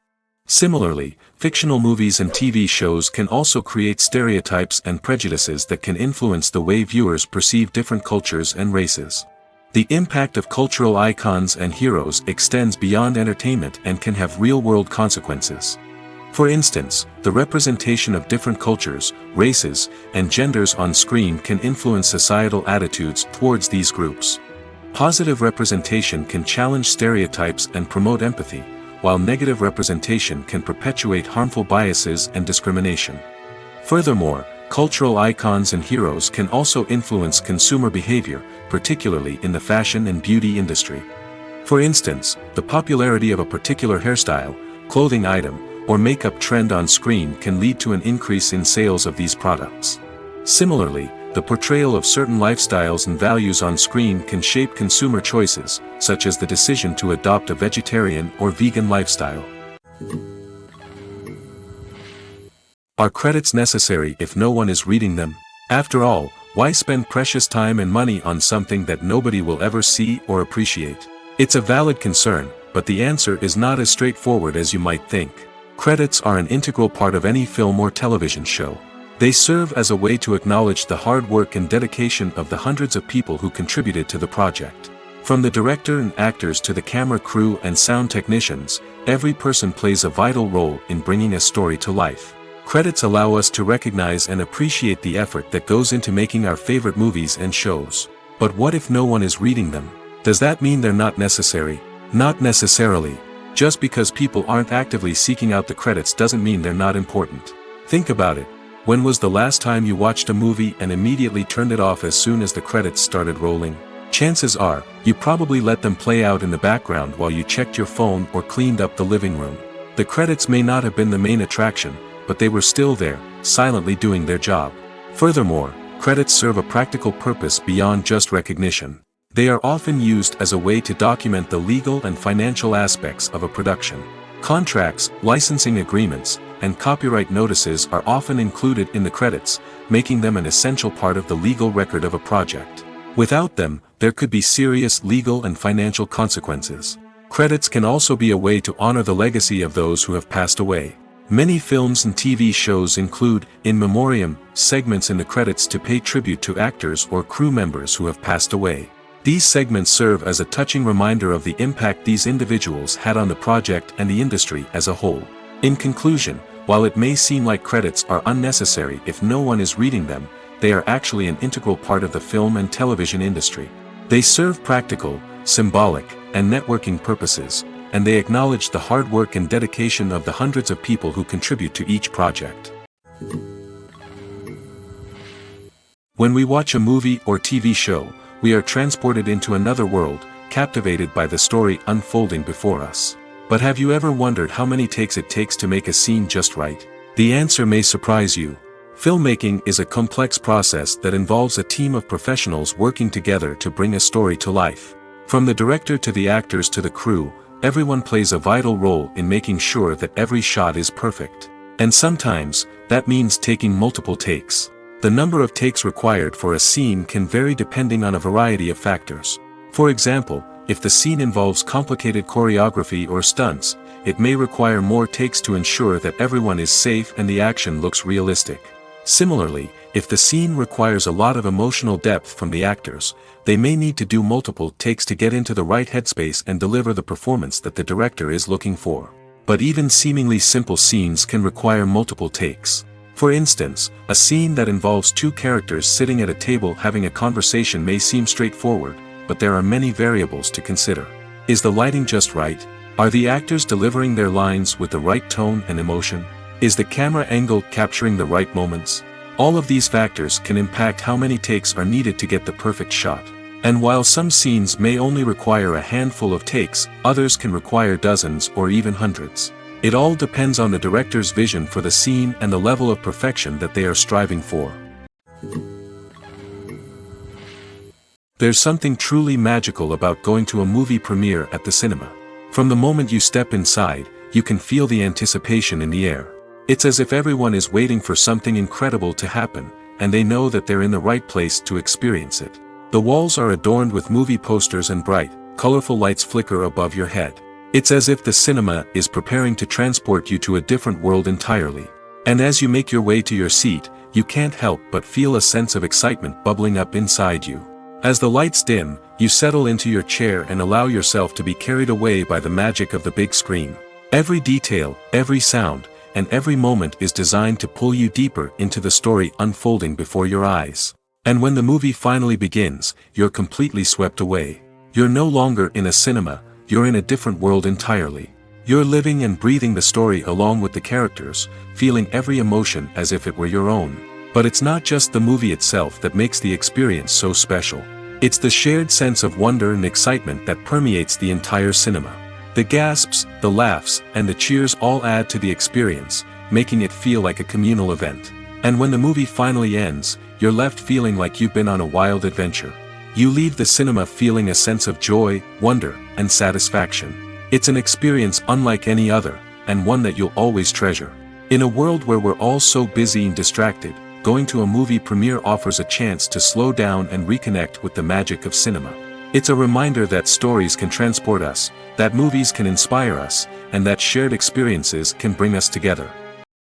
Similarly, fictional movies and TV shows can also create stereotypes and prejudices that can influence the way viewers perceive different cultures and races. The impact of cultural icons and heroes extends beyond entertainment and can have real-world consequences. For instance, the representation of different cultures, races, and genders on screen can influence societal attitudes towards these groups. Positive representation can challenge stereotypes and promote empathy, while negative representation can perpetuate harmful biases and discrimination. Furthermore, cultural icons and heroes can also influence consumer behavior, particularly in the fashion and beauty industry. For instance, the popularity of a particular hairstyle, clothing item, or makeup trend on screen can lead to an increase in sales of these products. Similarly, the portrayal of certain lifestyles and values on screen can shape consumer choices, such as the decision to adopt a vegetarian or vegan lifestyle. Are credits necessary if no one is reading them? After all, why spend precious time and money on something that nobody will ever see or appreciate? It's a valid concern, but the answer is not as straightforward as you might think. Credits are an integral part of any film or television show. They serve as a way to acknowledge the hard work and dedication of the hundreds of people who contributed to the project. From the director and actors to the camera crew and sound technicians, every person plays a vital role in bringing a story to life. Credits allow us to recognize and appreciate the effort that goes into making our favorite movies and shows. But what if no one is reading them? Does that mean they're not necessary? Not necessarily. Just because people aren't actively seeking out the credits doesn't mean they're not important. Think about it. When was the last time you watched a movie and immediately turned it off as soon as the credits started rolling? Chances are, you probably let them play out in the background while you checked your phone or cleaned up the living room. The credits may not have been the main attraction, but they were still there, silently doing their job. Furthermore, credits serve a practical purpose beyond just recognition. They are often used as a way to document the legal and financial aspects of a production. Contracts, licensing agreements, and copyright notices are often included in the credits, making them an essential part of the legal record of a project. Without them, there could be serious legal and financial consequences. Credits can also be a way to honor the legacy of those who have passed away. Many films and TV shows include, in memoriam, segments in the credits to pay tribute to actors or crew members who have passed away. These segments serve as a touching reminder of the impact these individuals had on the project and the industry as a whole. In conclusion, while it may seem like credits are unnecessary if no one is reading them, they are actually an integral part of the film and television industry. They serve practical, symbolic, and networking purposes, and they acknowledge the hard work and dedication of the hundreds of people who contribute to each project. When we watch a movie or TV show, we are transported into another world, captivated by the story unfolding before us. But have you ever wondered how many takes it takes to make a scene just right? The answer may surprise you. Filmmaking is a complex process that involves a team of professionals working together to bring a story to life. From the director to the actors to the crew, everyone plays a vital role in making sure that every shot is perfect. And sometimes, that means taking multiple takes. The number of takes required for a scene can vary depending on a variety of factors. For example, if the scene involves complicated choreography or stunts, it may require more takes to ensure that everyone is safe and the action looks realistic. Similarly, if the scene requires a lot of emotional depth from the actors, they may need to do multiple takes to get into the right headspace and deliver the performance that the director is looking for. But even seemingly simple scenes can require multiple takes. For instance, a scene that involves two characters sitting at a table having a conversation may seem straightforward, but there are many variables to consider. Is the lighting just right? Are the actors delivering their lines with the right tone and emotion? Is the camera angle capturing the right moments? All of these factors can impact how many takes are needed to get the perfect shot. And while some scenes may only require a handful of takes, others can require dozens or even hundreds. It all depends on the director's vision for the scene and the level of perfection that they are striving for. There's something truly magical about going to a movie premiere at the cinema. From the moment you step inside, you can feel the anticipation in the air. It's as if everyone is waiting for something incredible to happen, and they know that they're in the right place to experience it. The walls are adorned with movie posters and bright, colorful lights flicker above your head. It's as if the cinema is preparing to transport you to a different world entirely. And as you make your way to your seat, you can't help but feel a sense of excitement bubbling up inside you. As the lights dim, you settle into your chair and allow yourself to be carried away by the magic of the big screen. Every detail, every sound, and every moment is designed to pull you deeper into the story unfolding before your eyes. And when the movie finally begins, you're completely swept away. You're no longer in a cinema, you're in a different world entirely. You're living and breathing the story along with the characters, feeling every emotion as if it were your own. But it's not just the movie itself that makes the experience so special. It's the shared sense of wonder and excitement that permeates the entire cinema. The gasps, the laughs, and the cheers all add to the experience, making it feel like a communal event. And when the movie finally ends, you're left feeling like you've been on a wild adventure. You leave the cinema feeling a sense of joy, wonder, and satisfaction. It's an experience unlike any other, and one that you'll always treasure. In a world where we're all so busy and distracted, going to a movie premiere offers a chance to slow down and reconnect with the magic of cinema. It's a reminder that stories can transport us, that movies can inspire us, and that shared experiences can bring us together.